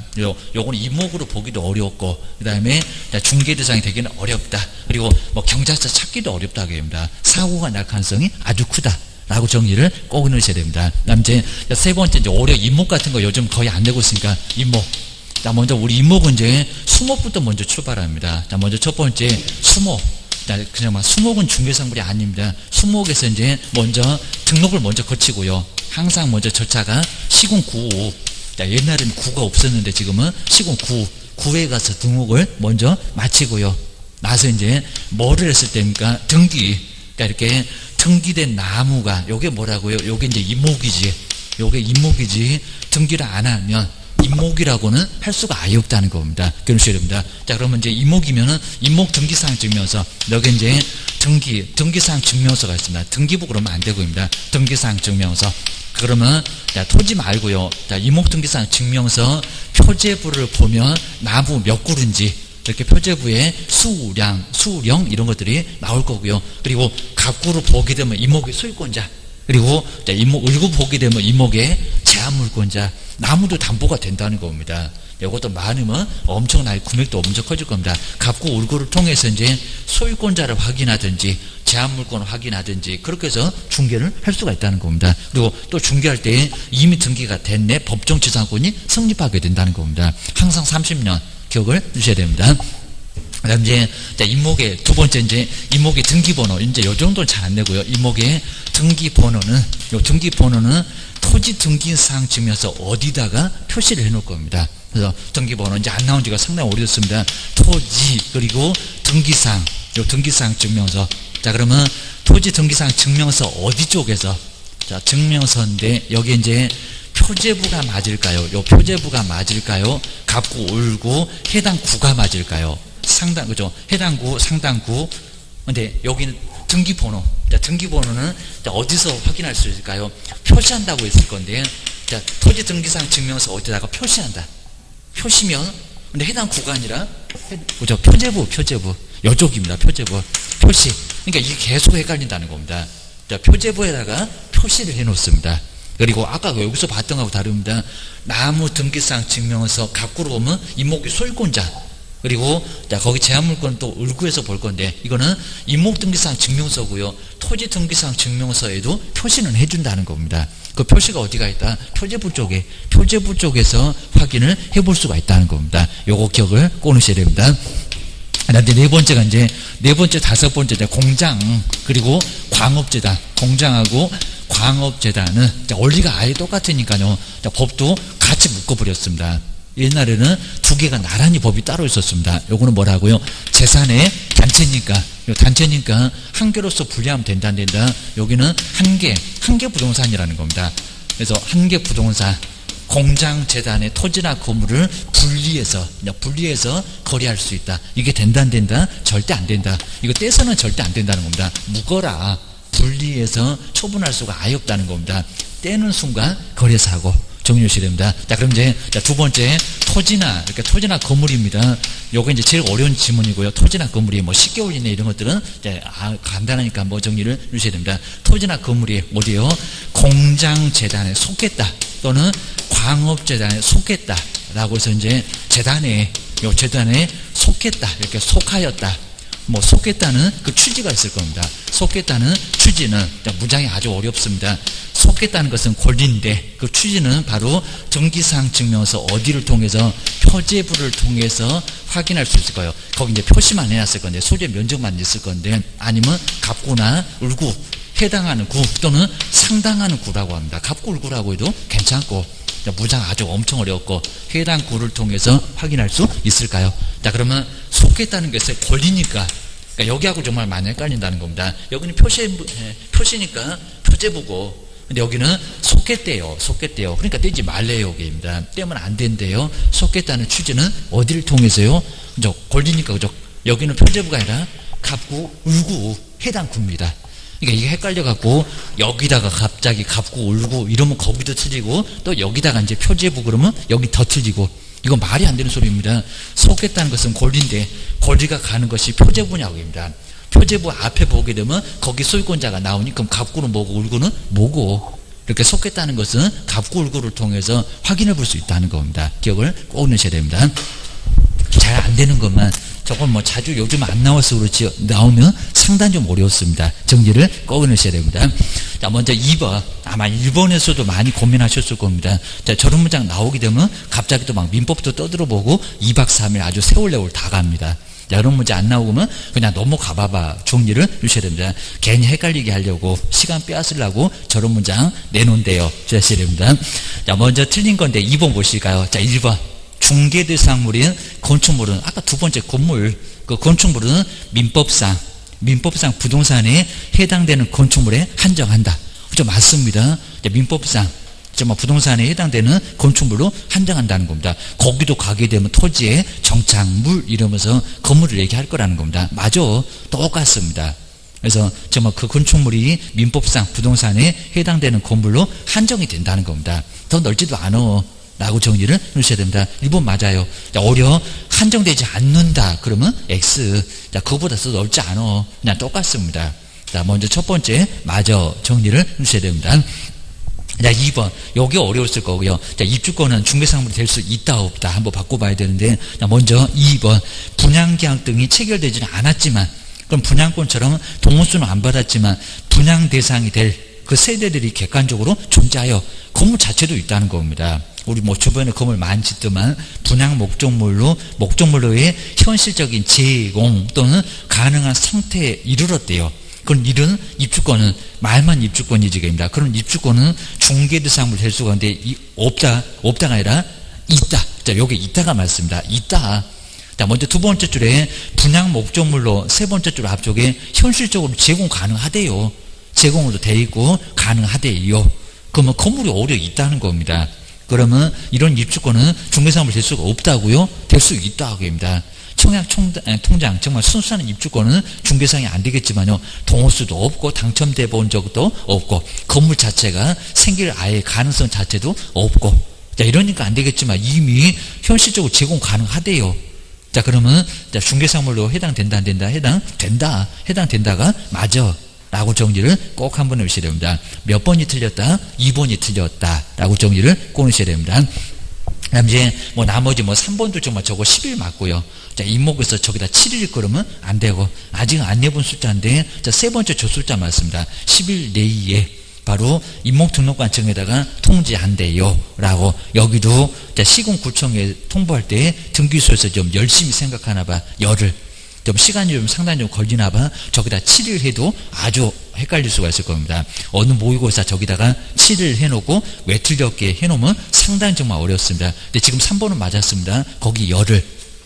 요건 이목으로 보기도 어렵고 그 다음에 중개 대상이 되기는 어렵다. 그리고 뭐 경작자 찾기도 어렵다입니다. 사고가 날 가능성이 아주 크다. 라고 정리를 꼭 넣으셔야 됩니다. 그 다음 이제 세 번째 이제 오히려 이목 같은 거 요즘 거의 안 내고 있으니까 이목. 자, 먼저 우리 이목은 이제 수목부터 먼저 출발합니다. 자, 먼저 첫 번째 수목. 자, 그냥 막 수목은 중개상물이 아닙니다. 수목에서 이제 먼저 등록을 먼저 거치고요. 항상 먼저 절차가 시군 구호. 자, 옛날에는 구가 없었는데 지금은 시군 구에 가서 등록을 먼저 마치고요. 나서 이제 뭐를 했을 때입니까? 등기. 그러니까 이렇게 등기된 나무가 요게 뭐라고요? 요게 이제 이목이지. 요게 이목이지. 등기를 안 하면 임목이라고는 할 수가 아예 없다는 겁니다. 그러셔야 됩니다. 자, 그러면 이제 임목이면은 임목 등기사항 증명서. 여기 이제 등기사항 증명서가 있습니다. 등기부 그러면 안 되고입니다. 등기사항 증명서. 그러면 자, 토지 말고요. 자, 임목 등기사항 증명서 표제부를 보면 나무 몇 그루인지 이렇게 표제부에 수령 이런 것들이 나올 거고요. 그리고 각구로 보게 되면 임목의 소유권자. 그리고 일구 보게 되면 이목의 제한물권자, 나무도 담보가 된다는 겁니다. 이것도 많으면 엄청나게 금액도 엄청 커질 겁니다. 갑구 울구를 통해서 이제 소유권자를 확인하든지 제한물권을 확인하든지 그렇게 해서 중개를 할 수가 있다는 겁니다. 그리고 또 중개할 때 이미 등기가 됐네 법정지상권이 성립하게 된다는 겁니다. 항상 30년 기억을 주셔야 됩니다. 그 다음 이제 임목의 두 번째 이제 임목의 등기번호 이제 요 정도는 잘 안 내고요. 임목의 등기번호는 요 등기번호는 토지 등기사항 증명서 어디다가 표시를 해 놓을 겁니다. 그래서 등기번호 이제 안 나온 지가 상당히 오래됐습니다. 토지 그리고 등기사항 요 등기사항 증명서. 자, 그러면 토지 등기사항 증명서 어디 쪽에서 자, 증명서인데 여기 이제 표제부가 맞을까요? 요 표제부가 맞을까요? 갑구 울구 해당 구가 맞을까요? 상당, 그죠? 해당구, 상당구. 근데 여기는 등기번호. 자, 등기번호는 자, 어디서 확인할 수 있을까요? 표시한다고 했을 건데, 자, 토지 등기상 증명서 어디다가 표시한다. 표시면, 근데 해당 구가 아니라, 그죠? 표제부. 요쪽입니다. 표제부. 표시. 그러니까 이게 계속 헷갈린다는 겁니다. 자, 표제부에다가 표시를 해 놓습니다. 그리고 아까 여기서 봤던 거하고 다릅니다. 나무 등기상 증명서 갖고 보면 이목의 소유권자. 그리고 자, 거기 제한물권은 또 을구에서 볼 건데 이거는 임목등기상 증명서고요. 토지등기상 증명서에도 표시는 해준다는 겁니다. 그 표시가 어디가 있다? 표제부 쪽에서 확인을 해볼 수가 있다는 겁니다. 요거 기억을 꼭 넣으셔야 됩니다. 그런데 네 번째가 이제 네 번째 다섯 번째 공장 그리고 광업재단 공장하고 광업재단은 원리가 아예 똑같으니까요. 법도 같이 묶어버렸습니다. 옛날에는 두 개가 나란히 법이 따로 있었습니다. 요거는 뭐라고요? 재산의 단체니까 한 개로서 분리하면 된다 안 된다. 여기는 한 개 부동산이라는 겁니다. 그래서 한 개 부동산 공장 재단의 토지나 건물을 분리해서 거래할 수 있다. 이게 된다 안 된다? 절대 안 된다. 이거 떼서는 절대 안 된다는 겁니다. 묶어라. 분리해서 처분할 수가 아예 없다는 겁니다. 떼는 순간 거래사고 정리하셔야 됩니다. 자, 그럼 이제 두 번째 토지나 건물입니다. 요거 이제 제일 어려운 지문이고요. 토지나 건물이 뭐 10개월 이내 이런 것들은 이제 간단하니까 뭐 정리를 해주셔야 됩니다. 토지나 건물이 어디요? 공장 재단에 속했다 또는 광업 재단에 속했다라고 해서 이제 재단에 속했다 이렇게 속하였다. 뭐 속겠다는 그 취지가 있을 겁니다. 속겠다는 취지는 문장이 아주 어렵습니다. 속겠다는 것은 권리인데 그 취지는 바로 등기사항 증명서 어디를 통해서 표제부를 통해서 확인할 수 있을 거예요. 거기 이제 표시만 해놨을 건데 소재 면적만 있을 건데 아니면 갑구나 을구 해당하는 구 또는 상당하는 구라고 합니다. 갑구 을구라고 해도 괜찮고 문장 아주 엄청 어렵고 해당 구를 통해서 확인할 수 있을까요? 자, 그러면 속했다는 것의 권리니까 그러니까 여기하고 정말 많이 헷갈린다는 겁니다. 여기는 표시니까 표제부고 근데 여기는 속했대요. 그러니까 떼지 말래요. 여기입니다. 떼면 안 된대요. 속했다는 취지는 어디를 통해서요? 그죠? 권리니까 그죠? 여기는 표제부가 아니라 갑구 을구 해당 구입니다. 그러니까 이게 헷갈려갖고 여기다가 갑자기 갑구 을구 이러면 거기도 틀리고 또 여기다가 이제 표제부 그러면 여기 더 틀리고 이건 말이 안 되는 소리입니다. 속했다는 것은 권리인데 권리가 가는 것이 표제부냐고입니다. 표제부 앞에 보게 되면 거기 소유권자가 나오니 그럼 갑구는 뭐고 을구는 뭐고 이렇게 속했다는 것은 갑구 을구를 통해서 확인해 볼 수 있다는 겁니다. 기억을 꼭 넣으셔야 됩니다. 잘 안 되는 것만 저건 뭐 자주 요즘 안 나와서 그렇지 나오면 상당히 좀 어려웠습니다. 정리를 꼭 넣으셔야 됩니다. 자, 먼저 2번 아마 1번에서도 많이 고민하셨을 겁니다. 자, 저런 문장 나오게 되면 갑자기 또 막 민법도 떠들어보고 2박 3일 아주 세월레월 다 갑니다. 자, 이런 문제 안 나오면 그냥 넘어가 봐봐. 정리를 주셔야 됩니다. 괜히 헷갈리게 하려고 시간 빼앗으려고 저런 문장 내놓은대요. 주셔야 됩니다. 자, 먼저 틀린 건데 2번 보실까요? 자, 1번 중개대상물인 건축물은 아까 두 번째 건물 그 건축물은 민법상 부동산에 해당되는 건축물에 한정한다. 그죠? 맞습니다. 민법상 정말 부동산에 해당되는 건축물로 한정한다는 겁니다. 거기도 가게 되면 토지에 정착물 이러면서 건물을 얘기할 거라는 겁니다. 맞아. 똑같습니다. 그래서 정말 그 건축물이 민법상 부동산에 해당되는 건물로 한정이 된다는 겁니다. 더 넓지도 않아. 라고 정리를 해주셔야 됩니다. 1번 맞아요. 자, 오히려 한정되지 않는다. 그러면 X. 자, 그거보다 더 넓지 않아. 그냥 똑같습니다. 자, 먼저 첫 번째 맞아. 정리를 해주셔야 됩니다. 자, 2번. 여기 어려웠을 거고요. 자, 입주권은 중개상물이 될 수 있다, 없다. 한번 바꿔봐야 되는데. 자, 먼저 2번. 분양계약 등이 체결되지는 않았지만, 그럼 분양권처럼 동호수는 안 받았지만, 분양 대상이 될 그 세대들이 객관적으로 존재하여 건물 자체도 있다는 겁니다. 우리 뭐 주변에 건물 많이 짓더만 분양 목적물로의 현실적인 제공 또는 가능한 상태에 이르렀대요. 그럼 이런 입주권은 말만 입주권이지입니다. 그런 입주권은 중개대상물 될 수가 있는데 없다가 아니라 있다. 자, 여기 있다가 맞습니다. 있다. 자, 먼저 두 번째 줄에 분양 목적물로 세 번째 줄 앞쪽에 현실적으로 제공 가능하대요. 제공으로 돼 있고 가능하대요. 그러면 건물이 오히려 있다는 겁니다. 그러면 이런 입주권은 중개사물 될 수가 없다고요? 될 수 있다고 합니다. 청약통장 정말 순수한 입주권은 중개상이 안 되겠지만요. 동호수도 없고 당첨돼 본 적도 없고 건물 자체가 생길 아예 가능성 자체도 없고 자, 이러니까 안 되겠지만 이미 현실적으로 제공 가능하대요. 자, 그러면 자, 중개사물로 해당된다 안 된다? 해당된다가 맞아. 라고 정리를 꼭 한번 해주셔야 됩니다. 몇 번이 틀렸다? 2번이 틀렸다. 라고 정리를 꼭 해주셔야 됩니다. 그다음 이제 뭐 나머지 뭐 3번도 정말 저거 10일 맞고요. 자, 이목에서 저기다 7일 그러면 안 되고, 아직 안 내본 숫자인데, 자, 세 번째 저 숫자 맞습니다. 10일 내에 바로 임목 등록관청에다가 통지한대요 라고. 여기도 자, 시군구청에 통보할 때 등기소에서 좀 열심히 생각하나 봐. 열을 좀 시간이 좀 상당히 좀 걸리나 봐. 저기다 7일 해도 아주 헷갈릴 수가 있을 겁니다. 어느 모의고사 저기다가 7일 해놓고 왜 틀렸게 해놓으면 상당히 정말 어렵습니다. 근데 지금 3번은 맞았습니다. 거기 열을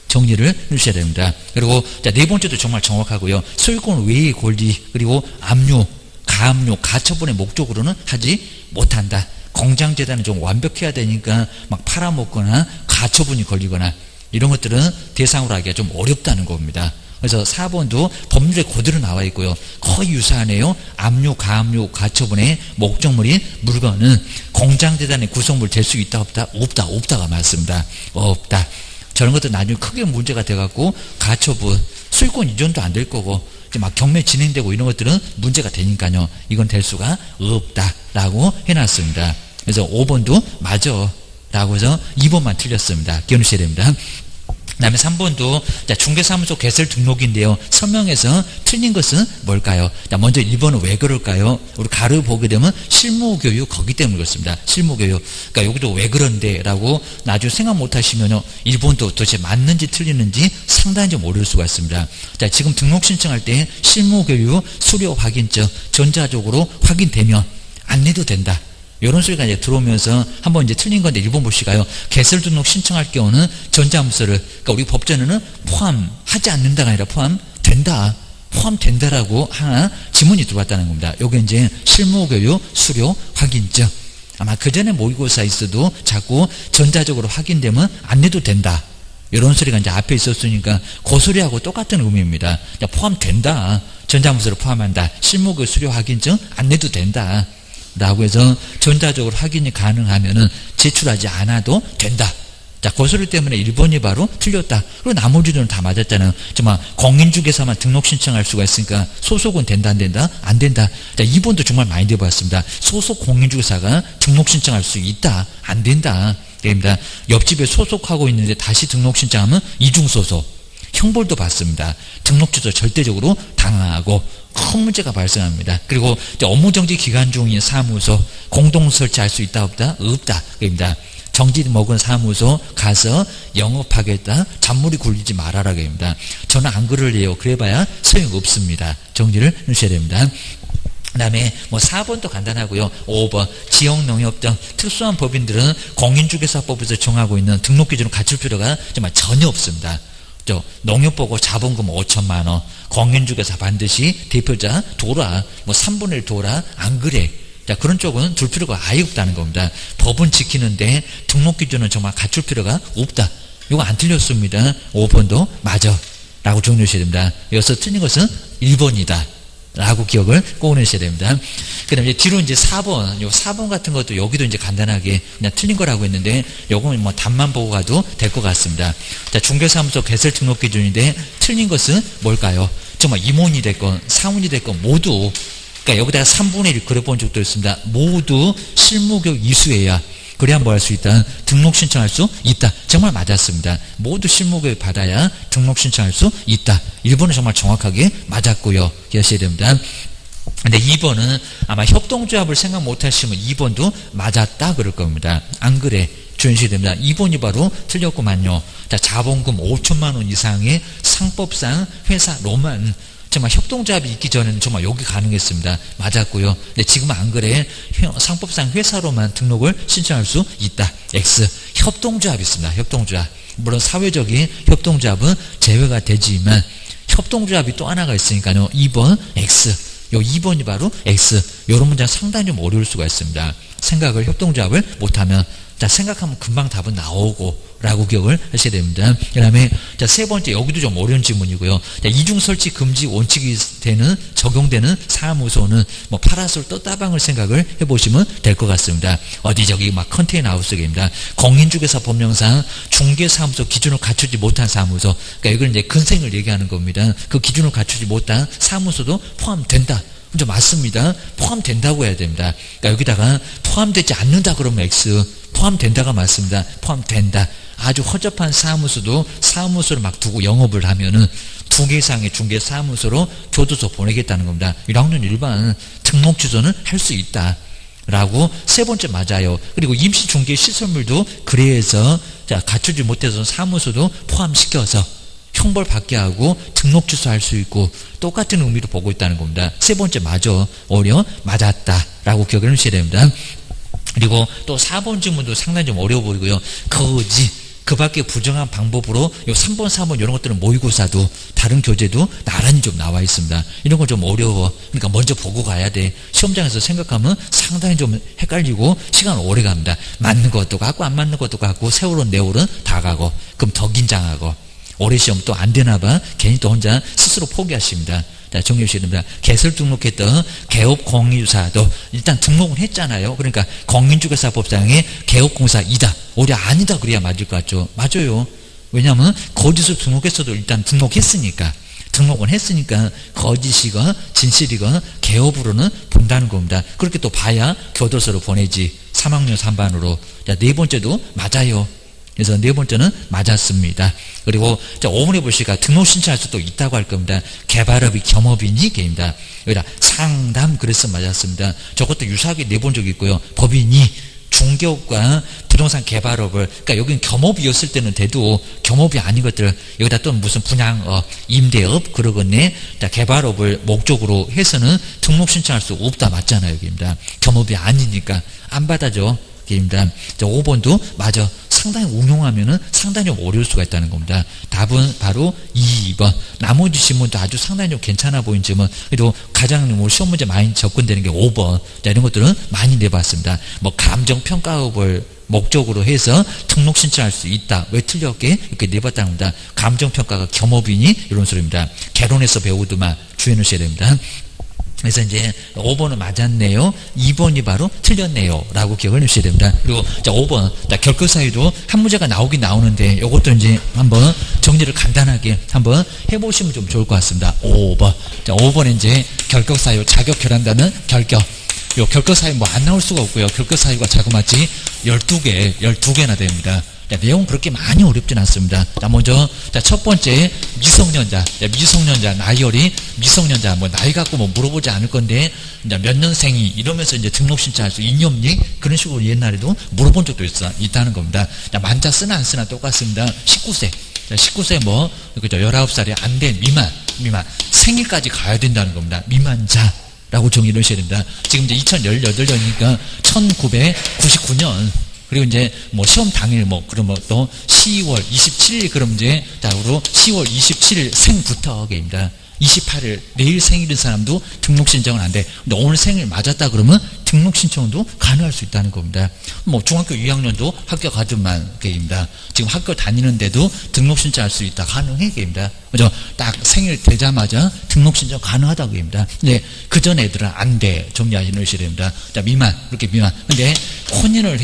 정리를 해주셔야 됩니다. 그리고 자, 네 번째도 정말 정확하고요. 소유권 외의 권리, 그리고 압류, 가압류, 가처분의 목적으로는 하지 못한다. 공장재단은 좀 완벽해야 되니까 막 팔아먹거나 가처분이 걸리거나 이런 것들은 대상으로 하기가 좀 어렵다는 겁니다. 그래서 4번도 법률에 그대로 나와 있고요. 거의 유사하네요. 압류, 가압류, 가처분의 목적물인 물건은 공장재단의 구성물 될 수 있다, 없다? 없다, 없다가 맞습니다. 없다. 저런 것도 나중에 크게 문제가 돼갖고 가처분, 소유권 이전도 안 될 거고 이제 막 경매 진행되고 이런 것들은 문제가 되니까요. 이건 될 수가 없다라고 해놨습니다. 그래서 5번도 맞아 라고 해서 2번만 틀렸습니다. 기억하셔야 됩니다. 그 다음에 3번도 자, 중개사무소 개설 등록인데요. 서명에서 틀린 것은 뭘까요? 자, 먼저 1번은 왜 그럴까요? 우리 가로 보게 되면 실무교육 거기 때문에 그렇습니다. 실무교육. 그러니까 여기도 왜 그런데 라고 나중에 생각 못 하시면요. 1번도 도대체 맞는지 틀리는지 상당히 좀 어려울 수가 있습니다. 자, 지금 등록 신청할 때 실무교육 수료 확인증 전자적으로 확인되면 안 내도 된다. 이런 소리가 이제 들어오면서 한번 이제 틀린 건데 1번 보시가요. 개설 등록 신청할 경우는 전자문서를, 그러니까 우리 법전에는 포함하지 않는다가 아니라 포함된다. 포함된다라고 하나 지문이 들어왔다는 겁니다. 요게 이제 실무교육 수료 확인증. 아마 그 전에 모의고사 있어도 자꾸 전자적으로 확인되면 안 내도 된다. 이런 소리가 이제 앞에 있었으니까 그 소리하고 똑같은 의미입니다. 포함된다. 전자문서를 포함한다. 실무교육 수료 확인증 안 내도 된다. 라고 해서 전자적으로 확인이 가능하면은 제출하지 않아도 된다. 자, 그 소리 때문에 1번이 바로 틀렸다. 그리고 나머지들은 다 맞았잖아요. 정말 공인중개사만 등록 신청할 수가 있으니까 소속은 된다, 안 된다? 안 된다. 자, 2번도 정말 많이 돼봤습니다. 소속 공인중개사가 등록 신청할 수 있다, 안 된다. 됩니다. 옆집에 소속하고 있는데 다시 등록 신청하면 이중소속. 형벌도 받습니다. 등록 취소 절대적으로 당하고 큰 문제가 발생합니다. 그리고 업무정지 기간 중인 사무소 공동 설치할 수 있다, 없다? 없다. 그럽니다. 정지 먹은 사무소 가서 영업하겠다. 잔물이 굴리지 말아라. 그럽니다. 저는 안 그럴래요. 그래봐야 소용없습니다. 정지를 해주셔야 됩니다. 그 다음에 뭐 4번도 간단하고요. 5번 지역농협 등 특수한 법인들은 공인중개사법에서 정하고 있는 등록 기준을 갖출 필요가 정말 전혀 없습니다. 농협 보고 자본금 5천만 원, 공인중개사 반드시 대표자 둬라, 뭐 3분의 1 둬라, 안 그래. 자, 그런 쪽은 둘 필요가 아예 없다는 겁니다. 법은 지키는데 등록 기준은 정말 갖출 필요가 없다. 이거 안 틀렸습니다. 5번도 맞아 라고 정리하셔야 됩니다. 여기서 틀린 것은 1번이다 라고 기억을 꼭 내셔야 됩니다. 그 다음에 뒤로 이제 4번, 요 4번 같은 것도 여기도 이제 간단하게 그냥 틀린 거라고 했는데, 요거는 뭐 답만 보고 가도 될 것 같습니다. 자, 중개사무소 개설 등록 기준인데, 틀린 것은 뭘까요? 정말 임원이 됐건, 사원이 됐건, 모두, 그러니까 여기다가 3분의 1 그려본 적도 있습니다. 모두 실무교육 이수해야, 그래야 뭐 할 수 있다? 등록 신청할 수 있다. 정말 맞았습니다. 모두 실무교육 받아야 등록 신청할 수 있다. 1번은 정말 정확하게 맞았고요. 기억하셔야 됩니다. 근데 2번은 아마 협동조합을 생각 못 하시면 2번도 맞았다 그럴 겁니다. 안 그래. 주의하셔야 됩니다. 2번이 바로 틀렸구만요. 자, 자본금 5천만 원 이상의 상법상 회사로만 정말 협동조합이 있기 전에는 정말 여기 가능했습니다. 맞았고요. 근데 지금은 안 그래. 상법상 회사로만 등록을 신청할 수 있다. X. 협동조합이 있습니다. 협동조합. 물론 사회적인 협동조합은 제외가 되지만 협동조합이 또 하나가 있으니까요. 2번 X. 요 2번이 바로 X. 요런 문장 상당히 좀 어려울 수가 있습니다. 생각을 협동조합을 못하면 자, 생각하면 금방 답은 나오고 라고 기억을 하셔야 됩니다. 그 다음에 자, 세 번째 여기도 좀 어려운 질문이고요. 자, 이중설치 금지 원칙이 적용되는 사무소는 뭐 파라솔 떴다방을 생각을 해보시면 될 것 같습니다. 어디 저기 막 컨테이너 하우스입니다. 공인중개사 법령상 중개사무소 기준을 갖추지 못한 사무소, 그러니까 이걸 이제 근생을 얘기하는 겁니다. 그 기준을 갖추지 못한 사무소도 포함된다. 이제 맞습니다. 포함된다고 해야 됩니다. 그러니까 여기다가 포함되지 않는다 그러면 X, 포함된다가 맞습니다. 포함된다. 아주 허접한 사무소도 사무소를 막 두고 영업을 하면은 2개 이상의 중개 사무소로 교도소 보내겠다는 겁니다. 1학년 일반 등록 주소는 할 수 있다. 라고 세 번째 맞아요. 그리고 임시 중개 시설물도 그래서 갖추지 못해서 사무소도 포함시켜서 형벌 받게 하고 등록 주소할 수 있고 똑같은 의미로 보고 있다는 겁니다. 세 번째 맞아. 오히려 맞았다라고 기억을 하셔야 됩니다. 그리고 또 4번 질문도 상당히 좀 어려워 보이고요. 거지. 그 밖에 부정한 방법으로 요 3번, 4번 이런 것들은 모의고사도 다른 교재도 나란히 좀 나와 있습니다. 이런 건 좀 어려워. 그러니까 먼저 보고 가야 돼. 시험장에서 생각하면 상당히 좀 헷갈리고 시간 오래 갑니다. 맞는 것도 같고 안 맞는 것도 같고 세월은 네월은 다 가고 그럼 더 긴장하고 올해 시험 또 안 되나 봐. 괜히 또 혼자 스스로 포기하십니다. 자, 정리해 주셔야 됩니다. 개설 등록했던 개업공인주사도 일단 등록은 했잖아요. 그러니까 공인중개사법상에 개업공사이다. 오히려 아니다 그래야 맞을 것 같죠. 맞아요. 왜냐하면 거짓으로 등록했어도 일단 등록했으니까. 등록은 했으니까 거짓이건 진실이건 개업으로는 본다는 겁니다. 그렇게 또 봐야 교도소로 보내지. 3학년 3반으로. 자, 네 번째도 맞아요. 그래서 네 번째는 맞았습니다. 그리고 5번에 보시니까 등록 신청할 수도 있다고 할 겁니다. 개발업이 겸업인이 게입니다. 여기다 상담 그래서 맞았습니다. 저것도 유사하게 내본 적이 있고요. 법인이 중개업과 부동산 개발업을 그러니까 여기는 겸업이었을 때는 돼도 겸업이 아닌 것들 여기다 또 무슨 분양업, 임대업 그러겠네. 개발업을 목적으로 해서는 등록 신청할 수 없다 맞잖아요. 여기입니다. 겸업이 아니니까 안 받아줘. 입니다. 5번도 맞아. 상당히 응용하면은 상당히 좀 어려울 수가 있다는 겁니다. 답은 바로 2번. 나머지 질문도 아주 상당히 좀 괜찮아 보이는 질문. 그래도 가장 시험 문제 많이 접근되는 게 5번. 자, 이런 것들은 많이 내봤습니다. 뭐 감정평가업을 목적으로 해서 등록 신청할 수 있다. 왜 틀렸게 이렇게 내봤다는 겁니다. 감정평가가 겸업이니 이런 소리입니다. 개론에서 배우더만 주의해 놓으셔야 됩니다. 그래서 이제 5번은 맞았네요. 2번이 바로 틀렸네요. 라고 기억을 해주셔야 됩니다. 그리고 자 5번. 자, 결격사유도 한 문제가 나오긴 나오는데 이것도 이제 한번 정리를 간단하게 한번 해보시면 좀 좋을 것 같습니다. 5번. 자, 5번에 이제 결격사유 자격 결한다는 결격. 요 결격사유 뭐 안 나올 수가 없고요. 결격사유가 자그마치 12개나 됩니다. 자, 내용 그렇게 많이 어렵진 않습니다. 자, 먼저, 자, 첫 번째, 미성년자. 자, 미성년자, 나이 어린 미성년자. 뭐, 나이 갖고 뭐 물어보지 않을 건데, 몇 년생이 이러면서 이제 등록 신청할 수 있니? 그런 식으로 옛날에도 물어본 적도 있다는 겁니다. 자, 만자 쓰나 안 쓰나 똑같습니다. 19세. 자, 19세 뭐, 그죠. 19살이 안 된 미만. 생일까지 가야 된다는 겁니다. 미만자. 라고 정의를 하셔야 됩니다. 지금 이제 2018년이니까 1999년. 그리고 이제 뭐 시험 당일 뭐 그러면 또 10월 27일 그럼 이제 다음으로 10월 27일 생부터입니다. 28일 내일 생일인 사람도 등록 신청은 안 돼. 근데 오늘 생일 맞았다 그러면 등록 신청도 가능할 수 있다는 겁니다. 뭐 중학교 2학년도 학교 가든만 게입니다. 지금 학교 다니는데도 등록 신청할 수 있다. 가능해 게입니다. 그죠? 딱 생일 되자마자 등록 신청 가능하다고 합니다. 근데 그전 애들은 안 돼. 정리하시 놓으셔야 됩니다. 자, 미만. 이렇게 미만. 근데 혼인을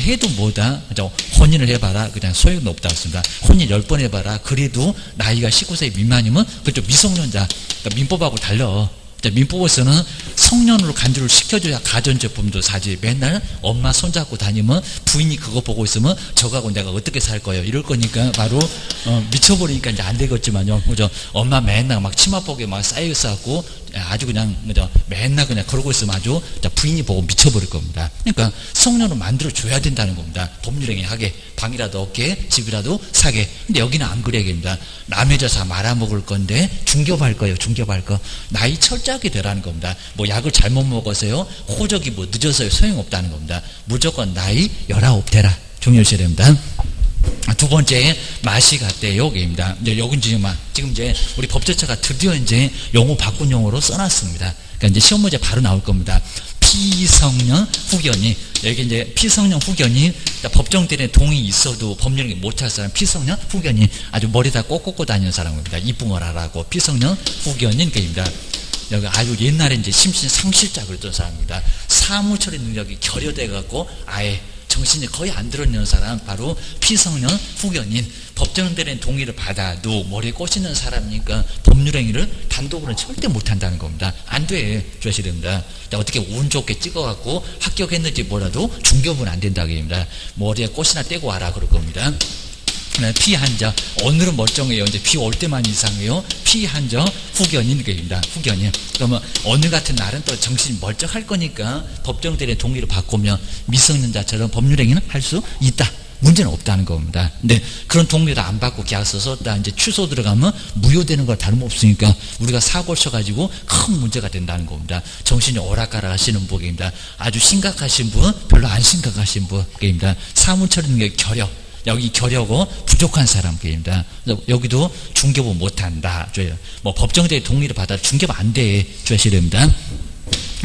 해도 뭐다? 그죠? 혼인을 해봐라. 그냥 소용이 없다고 했습니다. 혼인 10번 해봐라. 그래도 나이가 19세 미만이면 그쪽 미성년자. 그러니까 민법하고 달라. 민법에서는 성년으로 간주를 시켜줘야 가전제품도 사지. 맨날 엄마 손잡고 다니면 부인이 그거 보고 있으면 저하고 내가 어떻게 살 거예요. 이럴 거니까 바로 미쳐버리니까 이제 안 되겠지만요. 그죠? 엄마 맨날 막 치마복에 막 쌓여있어갖고 아주 그냥 그죠? 맨날 그냥 그러고 있으면 아주 부인이 보고 미쳐버릴 겁니다. 그러니까 성년을 만들어줘야 된다는 겁니다. 법률행위 하게. 방이라도 얻게 집이라도 사게. 근데 여기는 안 그래야 됩니다. 남의 자사 말아먹을 건데 중개할 거예요. 중개할 거. 나이 철저하게 되라는 겁니다. 뭐 약을 잘못 먹어서요. 호적이 뭐 늦어서요. 소용없다는 겁니다. 무조건 나이 19 되라. 정리하셔야 됩니다. 두 번째, 맛이 같대요. 여기입니다. 이제 여긴 지금 이제 우리 법제처가 드디어 이제 용어 바꾼 용어로 써놨습니다. 그러니까 이제 시험 문제 바로 나올 겁니다. 피성년 후견이. 여기 이제 피성년 후견이 법정 때문에 동의 있어도 법률이 못할 사람 피성년 후견이 아주 머리다 꼭 꽂고 다니는 사람입니다. 이쁜 걸 하라고 피성년 후견인 게입니다. 여기 아주 옛날에 이제 심신 상실자 그랬던 사람입니다. 사무처리 능력이 결여돼 갖고 아예 정신이 거의 안 들어있는 사람, 바로 피성년 후견인, 법정대리인 동의를 받아도 머리에 꽂히는 사람이니까 법률행위를 단독으로는 절대 못한다는 겁니다. 안 돼. 주셔야 됩니다. 어떻게 운 좋게 찍어갖고 합격했는지 몰라도 중개업은 안 된다고 합니다. 머리에 꽃이나 떼고 와라 그럴 겁니다. 피한적, 오늘은 멀쩡해요. 이제 비 올 때만 이상해요. 피한적 후견인 그입니다. 후견인. 그러면 오늘 같은 날은 또 정신이 멀쩡할 거니까 법정대리인 동의를 바꾸면 미성년자처럼 법률행위는 할 수 있다. 문제는 없다는 겁니다. 근데 그런 동의를 안 받고 계약서 썼다 이제 취소 들어가면 무효되는 거 다름없으니까 우리가 사고를 쳐가지고 큰 문제가 된다는 겁니다. 정신이 오락가락 하시는 분입니다. 아주 심각하신 분, 별로 안 심각하신 분입니다. 사무처리는 게 결역. 여기 결여고 부족한 사람입니다. 여기도 중개법 못한다. 뭐 법정대리 동의를 받아 중개법 안 돼. 주셔야 됩니다.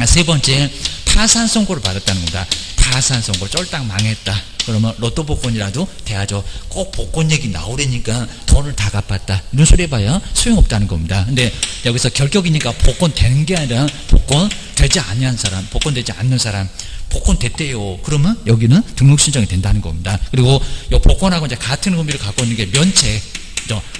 세 번째, 파산 선고를 받았다는 겁니다. 파산 선고 쫄딱 망했다. 그러면 로또 복권이라도 돼야죠. 꼭 복권 얘기 나오려니까 돈을 다 갚았다. 이런 소리 해봐야 소용없다는 겁니다. 근데 여기서 결격이니까 복권 되는 게 아니라 복권 되지 않는 사람, 복권 되지 않는 사람, 복권 됐대요. 그러면 여기는 등록 신청이 된다는 겁니다. 그리고 이 복권하고 이제 같은 의미를 갖고 있는 게 면책,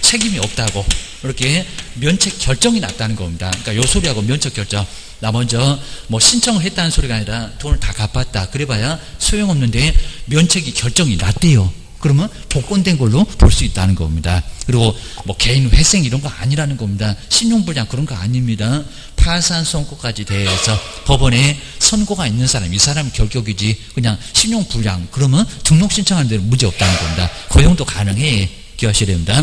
책임이 없다고 이렇게 면책 결정이 났다는 겁니다. 그러니까 요 소리하고 면책 결정. 나 먼저 뭐 신청을 했다는 소리가 아니라 돈을 다 갚았다. 그래봐야 소용없는데 면책이 결정이 났대요. 그러면 복권된 걸로 볼 수 있다는 겁니다. 그리고 뭐 개인 회생 이런 거 아니라는 겁니다. 신용불량 그런 거 아닙니다. 파산 선고까지 대해서 법원에 선고가 있는 사람, 이 사람이 결격이지 그냥 신용불량 그러면 등록 신청하는 데는 문제 없다는 겁니다. 고용도 가능해. 기억하셔야 됩니다.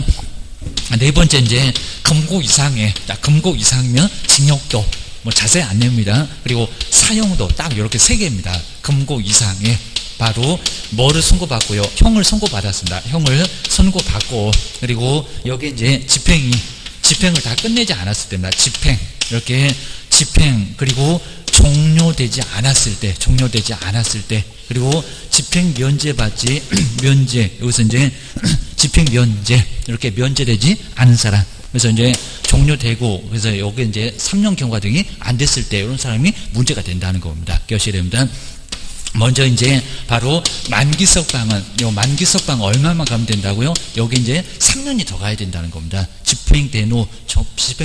네 번째 이제 금고 이상에, 금고 이상이면 징역도 뭐 자세히 안 냅니다. 그리고 사형도 딱 이렇게 세 개입니다. 금고 이상에 바로 뭐를 선고받고요? 형을 선고받았습니다. 형을 선고받고 그리고 여기 이제 집행을 다 끝내지 않았을 때입니다. 집행 이렇게 집행 그리고 종료되지 않았을 때 그리고 집행 면제 받지 면제 여기서 이제 집행 면제 이렇게 면제되지 않은 사람 그래서 이제 종료되고 그래서 여기 이제 3년 경과등이 안 됐을 때 이런 사람이 문제가 된다는 겁니다. 기억하셔야 됩니다. 먼저 이제 바로 만기석방은 요 만기석방 얼마만 가면 된다고요? 여기 이제 3년이 더 가야 된다는 겁니다. 집행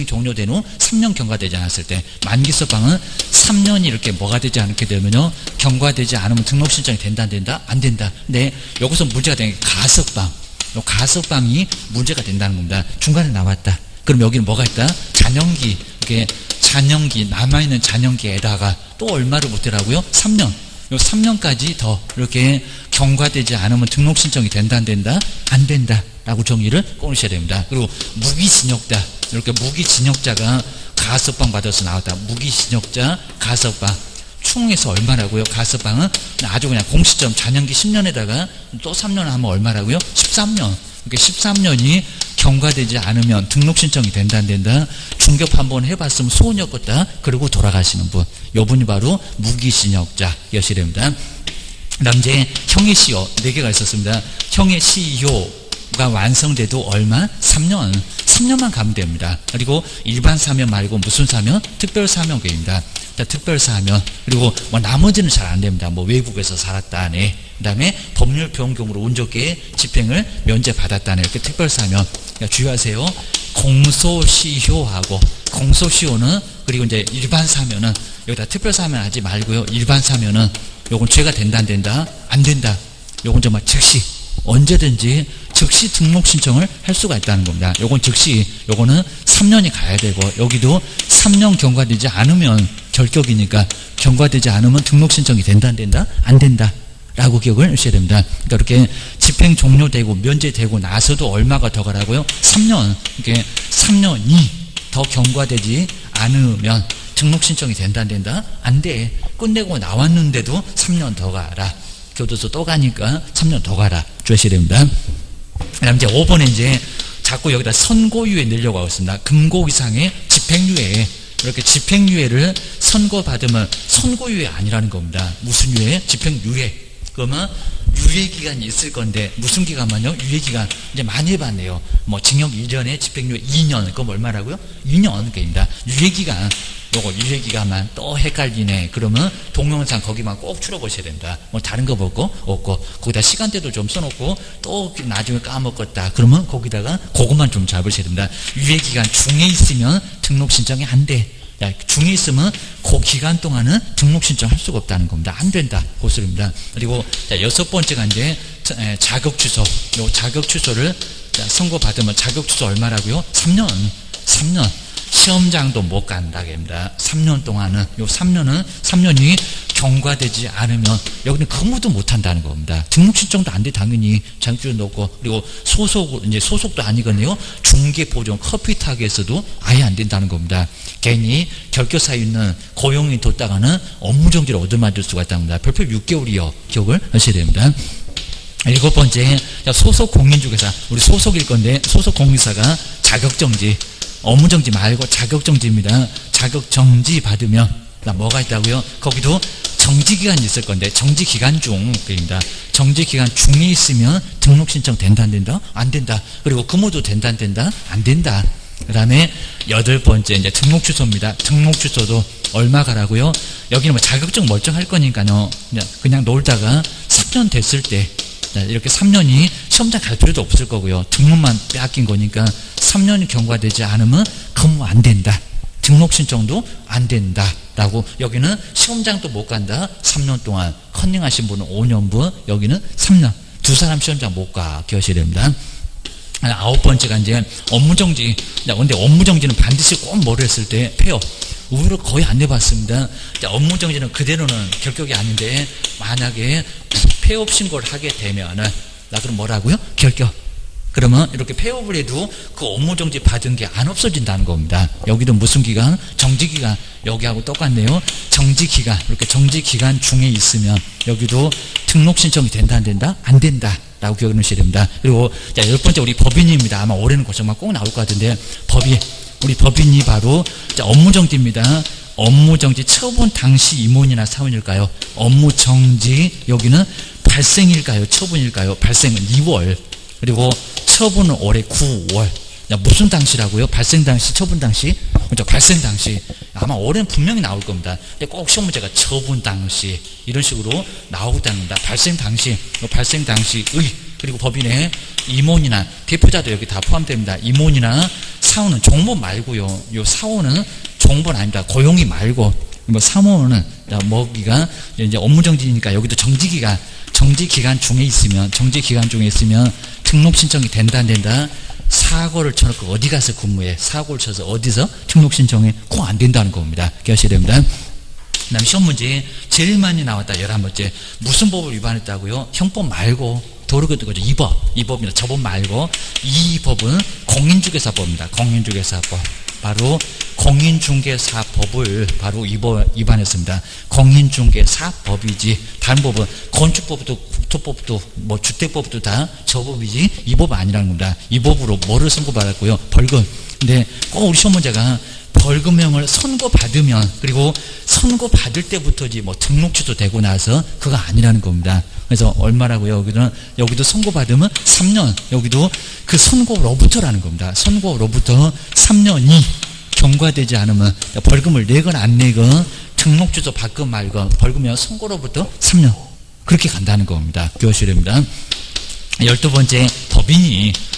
종료된 후 3년 경과되지 않았을 때 만기석방은 3년이 이렇게 뭐가 되지 않게 되면요 경과되지 않으면 등록 신청이 된다 안 된다? 안 된다. 근데 여기서 문제가 되는 게 가석방. 요 가석방이 문제가 된다는 겁니다. 중간에 나왔다. 그럼 여기는 뭐가 있다? 잔영기. 이렇게 잔영기 남아있는 잔영기에다가 또 얼마를 못하라고요? 3년. 요 3년까지 더 이렇게 경과되지 않으면 등록 신청이 된다 안 된다? 안 된다 라고 정의를 꺼내셔야 됩니다. 그리고 무기징역자 이렇게 무기징역자가 가석방 받아서 나왔다. 무기징역자 가석방 총에서 얼마라고요? 가석방은 아주 그냥 공시점 잔영기 10년에다가 또 3년 하면 얼마라고요? 13년. 이렇게 13년이 경과되지 않으면 등록 신청이 된다 안 된다? 중개업 한번 해봤으면 소원이 없었다. 그리고 돌아가시는 분. 요분이 바로 무기징역자 여셔야 됩니다. 그 다음 이제 형의 시효 4개가 있었습니다. 형의 시효가 완성돼도 얼마? 3년. 3년만 가면 됩니다. 그리고 일반 사면 말고 무슨 사면? 특별 사면계입니다. 특별 사면 그리고 뭐 나머지는 잘 안 됩니다. 뭐 외국에서 살았다네. 그다음에 법률 변경으로 운 좋게 집행을 면제 받았다네. 이렇게 특별 사면. 그러니까 주의하세요. 공소시효하고 공소시효는 그리고 이제 일반 사면은 여기다 특별 사면 하지 말고요. 일반 사면은 요건 죄가 된다 안 된다? 안 된다. 요건 정말 즉시 언제든지 즉시 등록 신청을 할 수가 있다는 겁니다. 요건 즉시 요거는 3년이 가야 되고 여기도 3년 경과되지 않으면 결격이니까 경과되지 않으면 등록 신청이 된다 안 된다? 안 된다 라고 기억을 하셔야 됩니다. 그러니까 이렇게 집행 종료되고 면제되고 나서도 얼마가 더 가라고요? 3년. 이렇게 3년이 더 경과되지 않으면 등록 신청이 된다 안 된다? 안 돼. 끝내고 나왔는데도 3년 더 가라. 교도소 또 가니까 3년 더 가라. 주셔야 됩니다. 그 다음 이제 5번에 이제 자꾸 여기다 선고유예 넣으려고 하고 있습니다. 금고 이상의 집행유예. 이렇게 집행유예를 선고받으면 선고유예 아니라는 겁니다. 무슨 유예? 집행유예. 그러면 유예기간이 있을 건데, 무슨 기간만요? 유예기간. 이제 많이 해봤네요. 뭐, 징역 1년에 집행유예 2년. 그럼 얼마라고요? 2년. 그입니다. 유예기간. 요거 유예기간만 또 헷갈리네. 그러면 동영상 거기만 꼭 추려보셔야 됩니다. 뭐, 다른 거 보고, 없고, 거기다 시간대도 좀 써놓고, 또 나중에 까먹었다. 그러면 거기다가 그것만 좀 잡으셔야 됩니다. 유예기간 중에 있으면 등록 신청이 안 돼. 야, 중에 있으면 그 기간 동안은 등록 신청할 수가 없다는 겁니다. 안 된다. 고소입니다. 그리고 자, 6번째가 이제 자격 취소. 요 자격 취소를 선고 받으면 자격 취소 얼마라고요? 3년. 시험장도 못 간다입니다. 3년 동안은 요 3년이 경과되지 않으면 여기는 근무도 못 한다는 겁니다. 등록 신청도 안 돼. 당연히 장치도 없고, 그리고 소속도 아니거든요. 중개 보존 커피 타기에서도 아예 안 된다는 겁니다. 괜히 결격사유 있는 고용이 뒀다가는 업무 정지를 얻어맞을 수가 있답니다. 별표 6개월이요. 기억을 하셔야 됩니다. 7번째, 소속 공인중개사. 우리 소속일 건데 소속 공인사가 자격정지, 업무정지 말고 자격정지입니다. 자격정지 받으면 뭐가 있다고요? 거기도 정지기간이 있을 건데, 정지기간 중입니다. 정지기간 중에 있으면 등록신청 된다 안 된다? 안 된다. 그리고 근무도 된다 안 된다? 안 된다. 그 다음에 8번째 이제 등록 취소입니다. 등록 취소도 얼마 가라고요? 여기는 뭐 자격증 멀쩡할 거니까요. 그냥 놀다가 3년 됐을 때, 이렇게 3년이 시험장 갈 필요도 없을 거고요. 등록만 빼앗긴 거니까 3년이 경과되지 않으면 근무 안 된다. 등록 신청도 안 된다. 라고, 여기는 시험장도 못 간다. 3년 동안. 컨닝하신 분은 5년분, 여기는 3년. 두 사람 시험장 못 가. 기억하셔야 됩니다. 9번째가 이제 업무정지. 근데 업무정지는 반드시 꼭 뭐를 했을 때 폐업. 우리로 거의 안 내봤습니다. 업무정지는 그대로는 결격이 아닌데, 만약에 폐업 신고를 하게 되면은, 그럼 뭐라고요? 결격. 그러면 이렇게 폐업을 해도 그 업무정지 받은 게 안 없어진다는 겁니다. 여기도 무슨 기간? 정지기간. 여기하고 똑같네요. 정지기간. 이렇게 정지기간 중에 있으면 여기도 등록 신청이 된다 안 된다? 안 된다. 라고 기억해 놓으셔야 됩니다. 그리고 자, 10번째 우리 법인입니다. 아마 올해는 고정만 꼭 나올 것 같은데, 우리 법인이 바로 자, 업무정지입니다. 업무정지 처분 당시 임원이나 사원일까요? 업무정지, 여기는 발생일까요? 처분일까요? 발생은 2월. 그리고 처분은 올해 9월. 무슨 당시라고요? 발생 당시, 처분 당시? 그렇죠? 발생 당시. 아마 올해는 분명히 나올 겁니다. 근데 꼭 시험 문제가 처분 당시, 이런 식으로 나오겠답니다. 발생 당시, 발생 당시의, 그리고 법인의 임원이나 대표자도 여기 다 포함됩니다. 임원이나 사원은 종본 말고요. 요 사원은 종본 아닙니다. 고용이 말고, 뭐 사원은 뭐기가 이제 업무정지니까 여기도 정지기간 중에 있으면 등록 신청이 된다 안 된다? 사고를 쳐놓고 어디 가서 근무해? 사고를 쳐서 어디서 등록 신청이 꼭 안 된다는 겁니다. 기억하셔야 됩니다. 그 다음에 시험 문제 제일 많이 나왔다. 11번째. 무슨 법을 위반했다고요? 형법 말고 도로교통 거죠. 2법입니다. 저법 말고. 이 법은 공인중개사법입니다. 공인중개사법. 바로 공인중개사법을 바로 위반했습니다. 공인중개사법이지, 다른 법은 건축법도 국토법도 뭐 주택법도 다 저 법이지 이 법 아니라는 겁니다. 이 법으로 뭐를 선고받았고요? 벌금. 근데 꼭 우리 시험 문제가 벌금형을 선고받으면, 그리고 선고받을 때부터지 뭐 등록 취소되고 나서 그거 아니라는 겁니다. 그래서 얼마라고요? 여기도 선고받으면 3년, 여기도 그 선고로부터라는 겁니다. 선고로부터 3년이 경과되지 않으면 벌금을 내건 안 내건, 등록 취소 받건 말건, 벌금형 선고로부터 3년. 그렇게 간다는 겁니다. 기억하셔야 됩니다. 12번째,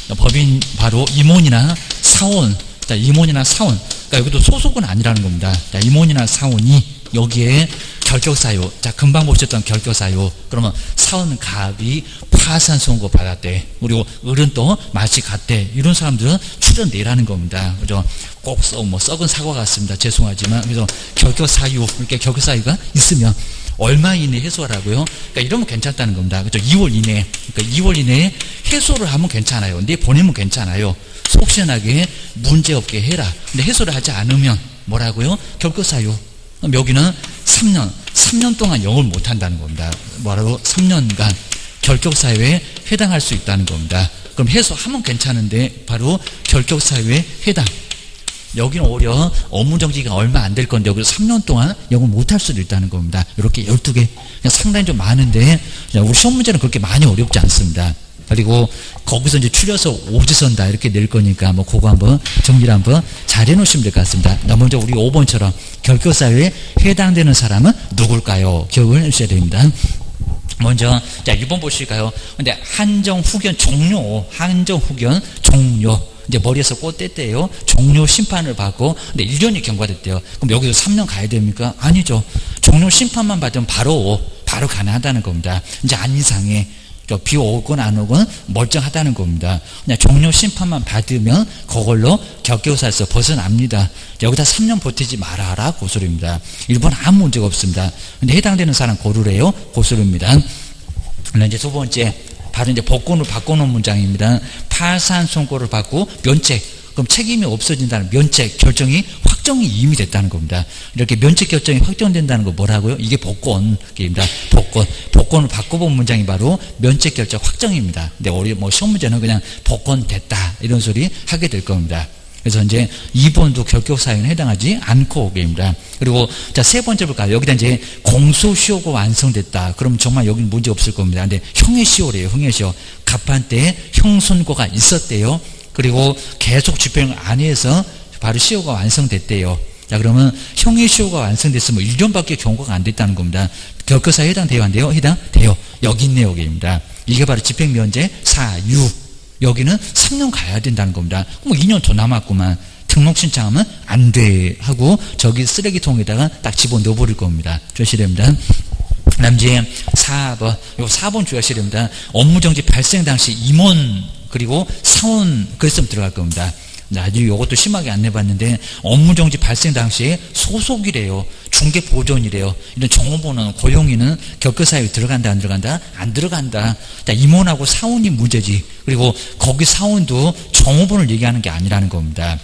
법인 바로 임원이나 사원. 자, 임원이나 사원. 그러니까 여기도 소속은 아니라는 겁니다. 자, 임원이나 사원이 여기에 결격사유. 자, 금방 보셨던 결격사유. 그러면 사원 갑이 파산 선고 받았대. 그리고 을은 또 맛이 갔대. 이런 사람들은 출연내라는 겁니다. 그죠? 꼭 썩은 사과 같습니다. 죄송하지만. 그래서 결격사유, 이렇게 결격사유가 있으면 얼마 이내에 해소하라고요? 그러니까 이러면 괜찮다는 겁니다. 그죠? 2월 이내에. 그러니까 2월 이내에 해소를 하면 괜찮아요. 내 보내면 괜찮아요. 속 시원하게 문제없게 해라. 근데 해소를 하지 않으면 뭐라고요? 결격사유. 그럼 여기는 3년 동안 영업을 못한다는 겁니다. 뭐라고? 3년간 결격사유에 해당할 수 있다는 겁니다. 그럼 해소하면 괜찮은데 바로 결격사유에 해당. 여기는 오히려 업무 정지가 얼마 안 될 건데 여기서 3년 동안 영어 못할 수도 있다는 겁니다. 이렇게 12개 그냥 상당히 좀 많은데 우리 시험 문제는 그렇게 많이 어렵지 않습니다. 그리고 거기서 이제 추려서 오지선다 이렇게 낼 거니까 뭐 그거 한번 정리를 한번 잘 해놓으시면 될 것 같습니다. 먼저 우리 5번처럼 결격사유에 해당되는 사람은 누굴까요? 기억을 해주셔야 됩니다. 먼저 자 1번 보실까요? 근데 한정후견 종료, 한정후견 종료. 이제 머리에서 꽃 뗐대요. 종료 심판을 받고 근데 1년이 경과됐대요. 그럼 여기서 3년 가야 됩니까? 아니죠. 종료 심판만 받으면 바로 가능하다는 겁니다. 이제 안 이상해. 비 오건 안 오건 멀쩡하다는 겁니다. 그냥 종료 심판만 받으면 그걸로 격격사에서 벗어납니다. 여기다 3년 버티지 말아라 고소리입니다. 1번 아무 문제가 없습니다. 근데 해당되는 사람 고르래요. 고소리입니다. 이제 두 번째 바로 이제 복권을 바꿔놓은 문장입니다. 파산 선고를 받고 면책. 그럼 책임이 없어진다는 면책 결정이 확정이 이미 됐다는 겁니다. 이렇게 면책 결정이 확정된다는 거 뭐라고요? 이게 복권입니다. 복권을 바꿔본 문장이 바로 면책 결정 확정입니다. 근데 우리 뭐 시험 문제는 그냥 복권 됐다 이런 소리 하게 될 겁니다. 그래서 이제 2번도 결격사유는 해당하지 않고 입니다. 그리고 자 세 번째 볼까요? 여기다 이제 공소시효가 완성됐다. 그럼 정말 여기는 문제 없을 겁니다. 근데 형해시효래요. 형해시효. 갑판때에 형선고가 있었대요. 그리고 계속 집행 안 해서 바로 시효가 완성됐대요. 자 그러면 형해시효가 완성됐으면 1년밖에 경고가 안 됐다는 겁니다. 결격사유에 해당돼요? 안 돼요? 해당돼요. 여기 있네요. 여기입니다. 이게 바로 집행면제 사유. 여기는 3년 가야 된다는 겁니다. 뭐 2년 더 남았구만. 등록 신청하면 안 돼 하고 저기 쓰레기통에다가 딱 집어넣어 버릴 겁니다. 주셔야 됩니다. 그다음 이제 4번. 요 4번 주셔야 됩니다. 업무정지 발생 당시 임원 그리고 사원 그랬으면 들어갈 겁니다. 아주 이것도 심하게 안 내봤는데 업무정지 발생 당시에 소속이래요. 중개보존이래요. 이런 정호보는 고용인은 결격사유에 들어간다 안 들어간다? 안 들어간다. 자, 임원하고 사원이 문제지. 그리고 거기 사원도 정호보를 얘기하는 게 아니라는 겁니다.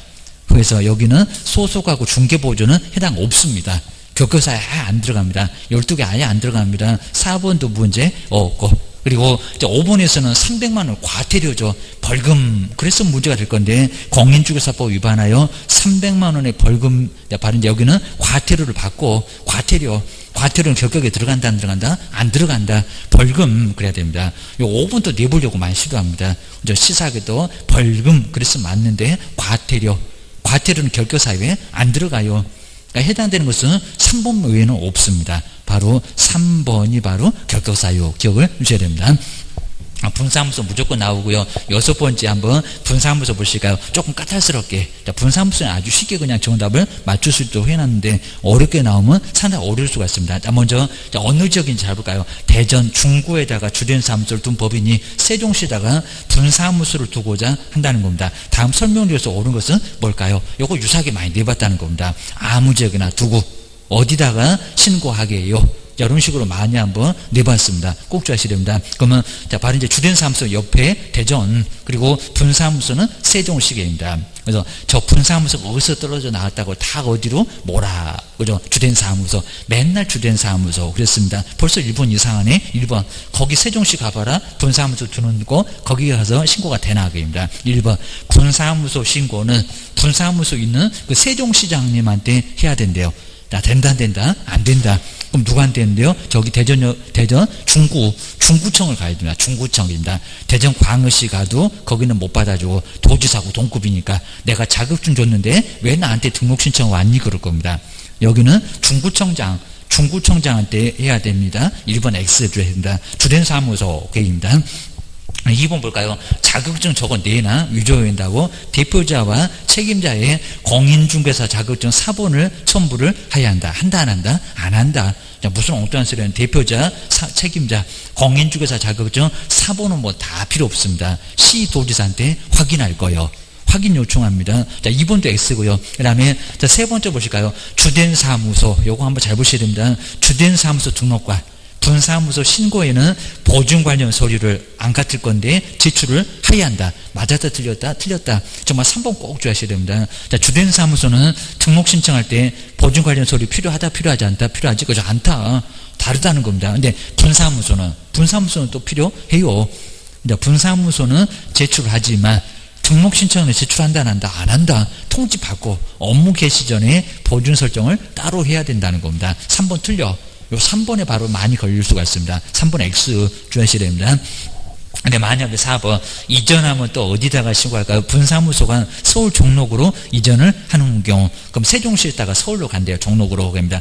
그래서 여기는 소속하고 중개보존은 해당 없습니다. 결격사유에 아예 안 들어갑니다. 12개 아예 안 들어갑니다. 4번도 문제 없고. 그리고 이제 5번에서는 300만 원 과태료죠. 벌금. 그래서 문제가 될 건데 공인중개사법 위반하여 300만 원의 벌금. 바로 이제 여기는 과태료를 받고 과태료는 결격에 들어간다 안 들어간다? 안 들어간다. 벌금 그래야 됩니다. 요 5번도 내보려고 많이 시도합니다. 시사하게도 벌금 그래서 맞는데 과태료는 결격사유에 안 들어가요. 그러니까 해당되는 것은 3번 외에는 없습니다. 바로 3번이 바로 결격사유 기억을 주셔야 됩니다. 분사무소 무조건 나오고요. 6번째 한번 분사무소 보실까요? 조금 까탈스럽게 분사무소는 아주 쉽게 그냥 정답을 맞출 수 있도록 해놨는데 어렵게 나오면 상당히 어려울 수가 있습니다. 자, 먼저 어느 지역인지 잘 볼까요? 대전 중구에다가 주된 사무소를 둔 법인이 세종시에다가 분사무소를 두고자 한다는 겁니다. 다음 설명 중에서 옳은 것은 뭘까요? 요거 유사하게 많이 내봤다는 겁니다. 아무 지역이나 두고 어디다가 신고하게 해요. 이런 식으로 많이 한번 내봤습니다. 꼭 주셔야 됩니다. 그러면 자 바로 이제 주된 사무소 옆에 대전 그리고 분사무소는 세종시계입니다. 그래서 저 분사무소가 어디서 떨어져 나왔다고 다 어디로 몰아 그죠? 주된 사무소 맨날 주된 사무소 그랬습니다. 벌써 1번 이상하네. 1번 거기 세종시 가봐라. 분사무소 두는 거 거기 가서 신고가 되나 그입니다. 1번 분사무소 신고는 분사무소 있는 그 세종시장님한테 해야 된대요. 나 된다 안 된다? 안 된다. 그럼 누구한테 했는데요? 저기 대전 중구청을 가야 됩니다. 중구청입니다. 대전 광역시 가도 거기는 못 받아주고 도지사고 동급이니까 내가 자격증 줬는데 왜 나한테 등록 신청 왔니? 그럴 겁니다. 여기는 중구청장한테 해야 됩니다. 1번 X 줘야 됩니다. 주된 사무소 계획입니다. 2번 볼까요? 자격증 저거 내나 위조해야 된다고 대표자와 책임자의 공인중개사 자격증 사본을 첨부를 해야 한다. 한다 안 한다? 안 한다. 자, 무슨 엉뚱한 소리는 대표자, 책임자, 공인중개사 자격증 사본은 뭐 다 필요 없습니다. 시도지사한테 확인할 거예요. 확인 요청합니다. 자, 2번도 X고요. 그 다음에 자, 세 번째 보실까요? 주된 사무소. 요거 한번 잘 보셔야 됩니다. 주된 사무소 등록과 분사무소 신고에는 보증 관련 서류를 안 같을 건데 제출을 해야 한다. 맞았다 틀렸다? 틀렸다. 정말 3번 꼭 주셔야 됩니다. 자, 주된 사무소는 등록 신청할 때 보증 관련 서류 필요하다 필요하지 않다? 필요하지? 그죠? 않다. 다르다는 겁니다. 근데 분사무소는 또 필요해요. 분사무소는 제출하지만 등록 신청을 제출한다 안 한다 안 한다 통지 받고 업무 개시 전에 보준 설정을 따로 해야 된다는 겁니다. 3번 틀려. 요 3번에 바로 많이 걸릴 수가 있습니다. 3번 X 주의하셔야 됩니다. 근데 만약에 4번 이전하면 또 어디다가 신고할까요? 분사무소가 서울 종로구로 이전을 하는 경우 그럼 세종시에 있다가 서울로 간대요. 종로구로 갑니다.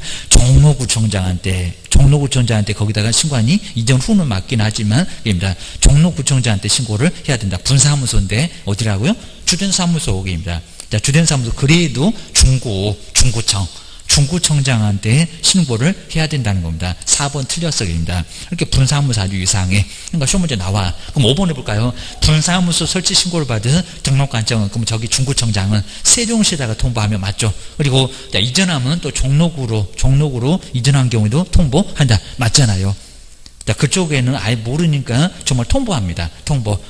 종로구청장한테 거기다가 신고하니 이전 후는 맞긴 하지만 입니다. 종로구청장한테 신고를 해야 된다. 분사무소인데 어디라고요? 주된사무소입니다. 자, 주된사무소 그래도 중구청장한테 신고를 해야 된다는 겁니다. 4번 틀렸어입니다. 이렇게 분사무소 아주 이상해. 그러니까 시험 문제 나와. 그럼 5번 해볼까요? 분사무소 설치 신고를 받은 등록관청은 그럼 저기 중구청장은 세종시에다가 통보하면 맞죠? 그리고 자, 이전하면 또 종로구로 이전한 경우에도 통보한다. 맞잖아요. 자, 그쪽에는 아예 모르니까 정말 통보합니다.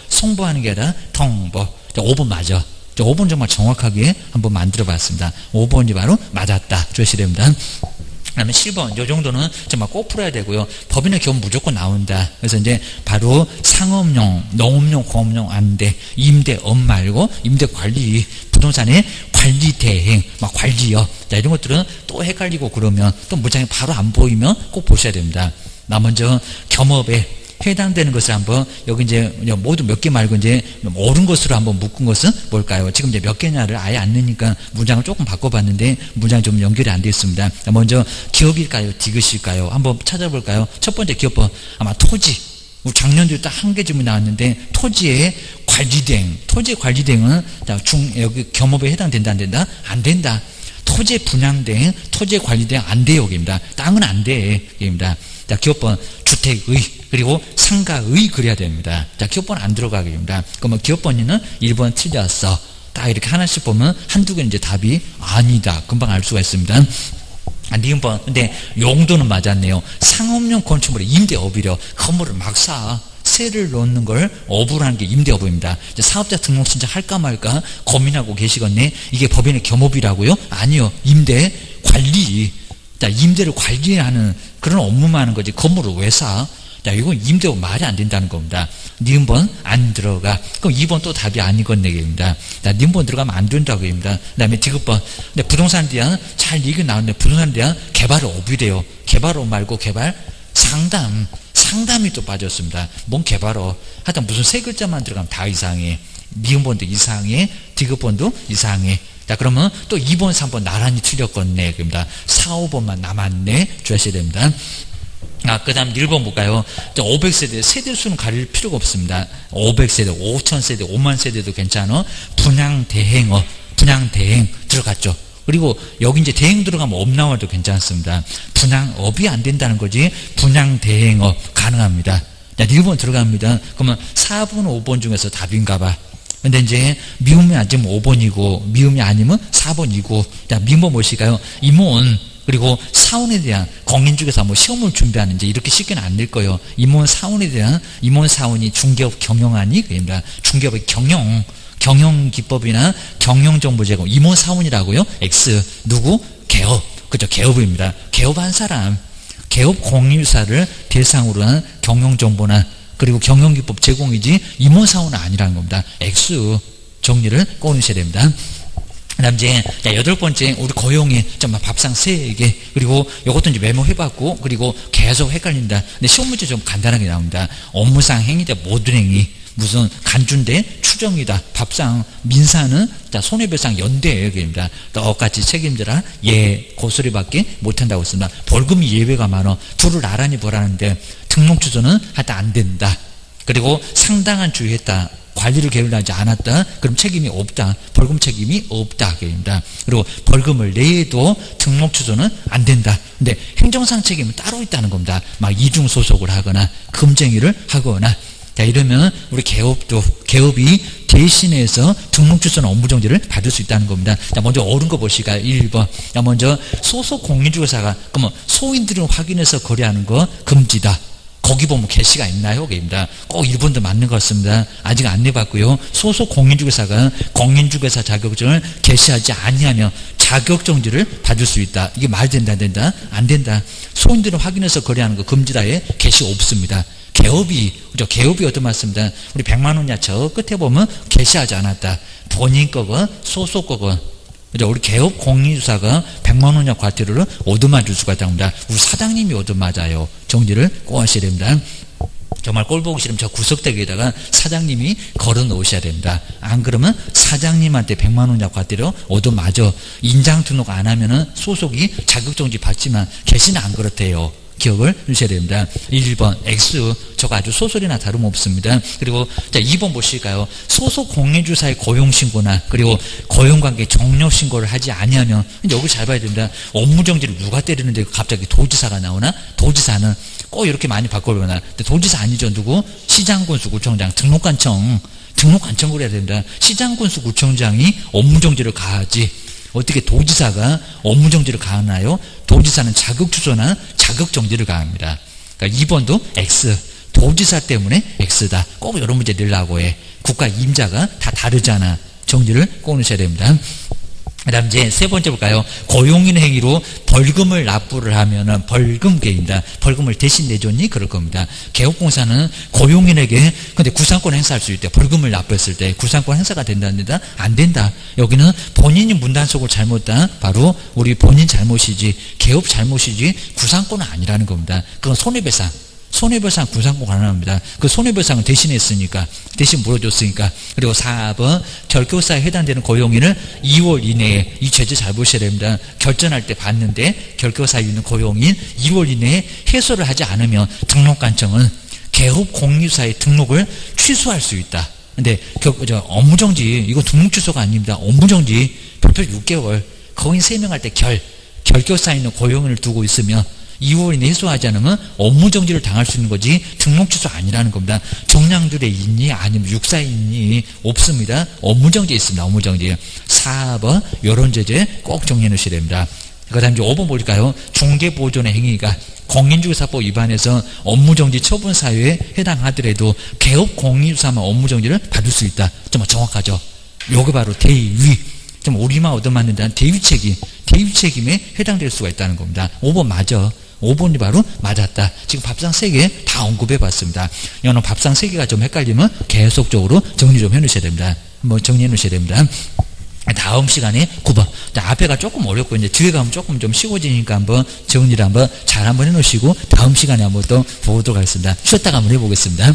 송보하는 게 아니라 통보. 자, 5번 맞아. 5번 정말 정확하게 한번 만들어 봤습니다. 5번이 바로 맞았다. 주셔야 됩니다. 그 다음에 7번, 요 정도는 정말 꼭 풀어야 되고요. 법인의 경우 무조건 나온다. 그래서 이제 바로 상업용, 농업용, 공업용 안 돼. 임대업 말고 임대관리, 부동산의 관리 대행, 막 관리요. 자, 이런 것들은 또 헷갈리고 그러면 또 문장이 바로 안 보이면 꼭 보셔야 됩니다. 나 먼저 겸업에 해당되는 것을 한번 여기 이제 모두 몇 개 말고 이제 옳은 것으로 한번 묶은 것은 뭘까요? 지금 이제 몇 개냐를 아예 안 넣으니까 문장을 조금 바꿔봤는데 문장이 좀 연결이 안 되어 있습니다. 먼저 기업일까요? 디귿일까요? 한번 찾아볼까요? 첫 번째 기업법 아마 토지. 우리 작년도 딱 한 개 질문이 나왔는데 토지의 관리대행. 토지의 관리대행은 여기 겸업에 해당된다 안 된다? 안 된다. 토지의 분양대행, 토지의 관리대행 안 돼요. 여기입니다. 땅은 안 돼. 여기입니다. 자, 기업번 주택의 그리고 상가의 그래야 됩니다. 자, 기업번 안 들어가게 됩니다. 그러면 기업번이는 1번 틀렸어. 딱 이렇게 하나씩 보면 한두 개는 이제 답이 아니다. 금방 알 수가 있습니다. 니은번. 근데 용도는 맞았네요. 상업용 건축물의 임대업이려. 건물을 막 사. 세를 넣는 걸 업으라는 게 임대업입니다. 사업자 등록 신청 할까 말까 고민하고 계시겠네. 이게 법인의 겸업이라고요? 아니요. 임대 관리. 자, 임대를 관리하는 그런 업무만 하는 거지 건물을 왜 사? 자, 이건 임대업 말이 안 된다는 겁니다. 니은번 안 들어가. 그럼 2번 또 답이 아니겠네 입니다. 자, 니은번 들어가면 안 된다고 입니다. 그 다음에 디귿번. 근데 부동산에 대한 잘 얘기 나오는데 부동산에 대한 개발업이래요. 개발업 말고 개발 상담이 또 빠졌습니다. 뭔 개발업. 하여튼 무슨 세 글자만 들어가면 다 이상해. 니은번도 이상해. 디귿번도 이상해. 자, 그러면 또 2번, 3번 나란히 틀렸겠네. 그럽니다. 4, 5번만 남았네. 주셔야 됩니다. 그 다음 1번 볼까요? 500세대, 세대수는 가릴 필요가 없습니다. 500세대, 5000세대, 5만 세대도 괜찮아. 분양대행 들어갔죠. 그리고 여기 이제 대행 들어가면 업 나와도 괜찮습니다. 분양업이 안 된다는 거지. 분양대행업 가능합니다. 자, 1번 들어갑니다. 그러면 4번, 5번 중에서 답인가 봐. 근데 이제 미음이 아니면 5번이고 미음이 아니면 4번이고 자, 미음은 무엇일까요? 임원 그리고 사원에 대한 공인중개사 시험을 준비하는 이제 이렇게 쉽게는 안 될 거예요. 임원 사원에 대한 임원 사원이 중개업 경영하니 그입니다. 중개업의 경영 기법이나 경영 정보 제공 임원 사원이라고요. X 누구? 개업 그죠? 개업입니다. 개업한 사람 개업 공인중개사를 대상으로 한 경영 정보나 그리고 경영기법 제공이지 임원사원은 아니라는 겁니다. X 정리를 꺼내셔야 됩니다. 그 다음 이제 8번째 우리 고용의 정말 밥상 3개 그리고 이것도 이제 메모해봤고 그리고 계속 헷갈린다. 근데 시험 문제 좀 간단하게 나옵니다. 업무상 행위다 모든 행위 무슨 간주인데 추정이다. 밥상 민사는 자 손해배상 연대예요. 입니다. 똑같이 책임져라. 고소리밖에 못한다고 했습니다. 벌금이 예외가 많아. 둘을 나란히 보라는데 등록 주소는 하다 안 된다. 그리고 상당한 주의했다. 관리를 게을리하지 않았다. 그럼 책임이 없다. 벌금 책임이 없다. 입니다. 그리고 벌금을 내도 등록 주소는 안 된다. 근데 행정상 책임은 따로 있다는 겁니다. 막 이중 소속을 하거나 금쟁이를 하거나 자, 이러면 우리 개업이 대신해서 등록 주소나 업무정지를 받을 수 있다는 겁니다. 자, 먼저 옳은 거 보시까 1번. 자, 먼저 소속 공인중개사가 그러면 소인들을 확인해서 거래하는 거 금지다. 거기 보면 게시가 있나요? 거기입니다. 꼭 1번도 맞는 것 같습니다. 아직 안 내봤고요. 소속 공인중개사가 공인중개사 자격증을 게시하지 아니하면 자격정지를 받을 수 있다. 이게 말 된다 안 된다? 안 된다. 소인들을 확인해서 거래하는 거 금지다에 게시 없습니다. 개업이, 그죠? 개업이 얻어 맞습니다. 우리 100만 원이야. 저 끝에 보면 개시하지 않았다. 본인 거건 소속 거건. 그죠? 우리 개업 공인주사가 100만 원이야 과태료를 얻어맞을 수가 있답니다. 우리 사장님이 얻어맞아요. 정리를 꼭 하셔야 됩니다. 정말 꼴 보기 싫으면 저 구석대기에다가 사장님이 걸어 놓으셔야 됩니다. 안 그러면 사장님한테 100만 원이야 과태료 얻어맞아. 인장 등록 안 하면은 소속이 자격정지 받지만 개시는 안 그렇대요. 기억을 주셔야 됩니다. 1번 X, 저거 아주 소설이나 다름없습니다. 그리고 자 2번 보실까요? 소속 공인주사의 고용신고나 그리고 고용관계 종료신고를 하지 아니하면, 여기 잘 봐야 됩니다. 업무정지를 누가 때리는데 갑자기 도지사가 나오나? 도지사는 꼭 이렇게 많이 바꿔보나? 근데 도지사 아니죠. 누구? 시장군수구청장, 등록관청을 해야 됩니다. 시장군수구청장이 업무정지를 가하지 어떻게 도지사가 업무정지를 가하나요? 도지사는 자격추조나 자격정지를 가합니다. 그러니까 2번도 X, 도지사 때문에 X다. 꼭 이런 문제 내려고 해. 국가 임자가 다 다르잖아. 정리를 꼭 넣으셔야 됩니다. 그 다음 이제 세 번째 볼까요? 고용인 행위로 벌금을 납부를 하면은 벌금계입니다. 벌금을 대신 내줬니? 그럴 겁니다. 개업공사는 고용인에게 근데 구상권 행사할 수 있대. 벌금을 납부했을 때 구상권 행사가 된답니다. 안 된다. 여기는 본인이 문단속을 잘못한 바로 우리 본인 잘못이지 개업 잘못이지 구상권은 아니라는 겁니다. 그건 손해배상. 손해배상 구상권 가능합니다. 그 손해배상을 대신했으니까, 대신 물어줬으니까. 그리고 4번, 결격사에 해당되는 고용인을 2월 이내에, 이 죄질 잘 보셔야 됩니다. 결전할 때 봤는데, 결격사에 있는 고용인 2월 이내에 해소를 하지 않으면 등록관청은 개업 공유사의 등록을 취소할 수 있다. 근데, 업무정지, 이거 등록 취소가 아닙니다. 업무정지, 별표 6개월, 거인 3명 할 때 결격사에 있는 고용인을 두고 있으면, 2월 이내 해소하지 않으면 업무정지를 당할 수 있는 거지 등록취소 아니라는 겁니다. 정량들에 있니? 아니면 육사에 있니? 없습니다. 업무정지에 있습니다. 업무정지. 4번 이런 제재 꼭 정리해 놓으셔야 됩니다. 그 다음 이제 5번 볼까요? 중개보존의 행위가 공인중개사법 위반해서 업무정지 처분사유에 해당하더라도 개업 공인중개사만 업무정지를 받을 수 있다. 좀 정확하죠? 요게 바로 대위. 좀 우리만 얻어맞는다는 대위책임에 해당될 수가 있다는 겁니다. 5번 맞아. 5번이 바로 맞았다. 지금 밥상 3개 다 언급해 봤습니다. 여러분 밥상 3개가 좀 헷갈리면 계속적으로 정리 좀 해 놓으셔야 됩니다. 한번 정리해 놓으셔야 됩니다. 다음 시간에 9번. 앞에가 조금 어렵고 이제 뒤에 가면 조금 좀 쉬워지니까 한번 정리를 한번 잘 한번 해 놓으시고 다음 시간에 한번 또 보도록 하겠습니다. 쉬었다가 한번 해보겠습니다.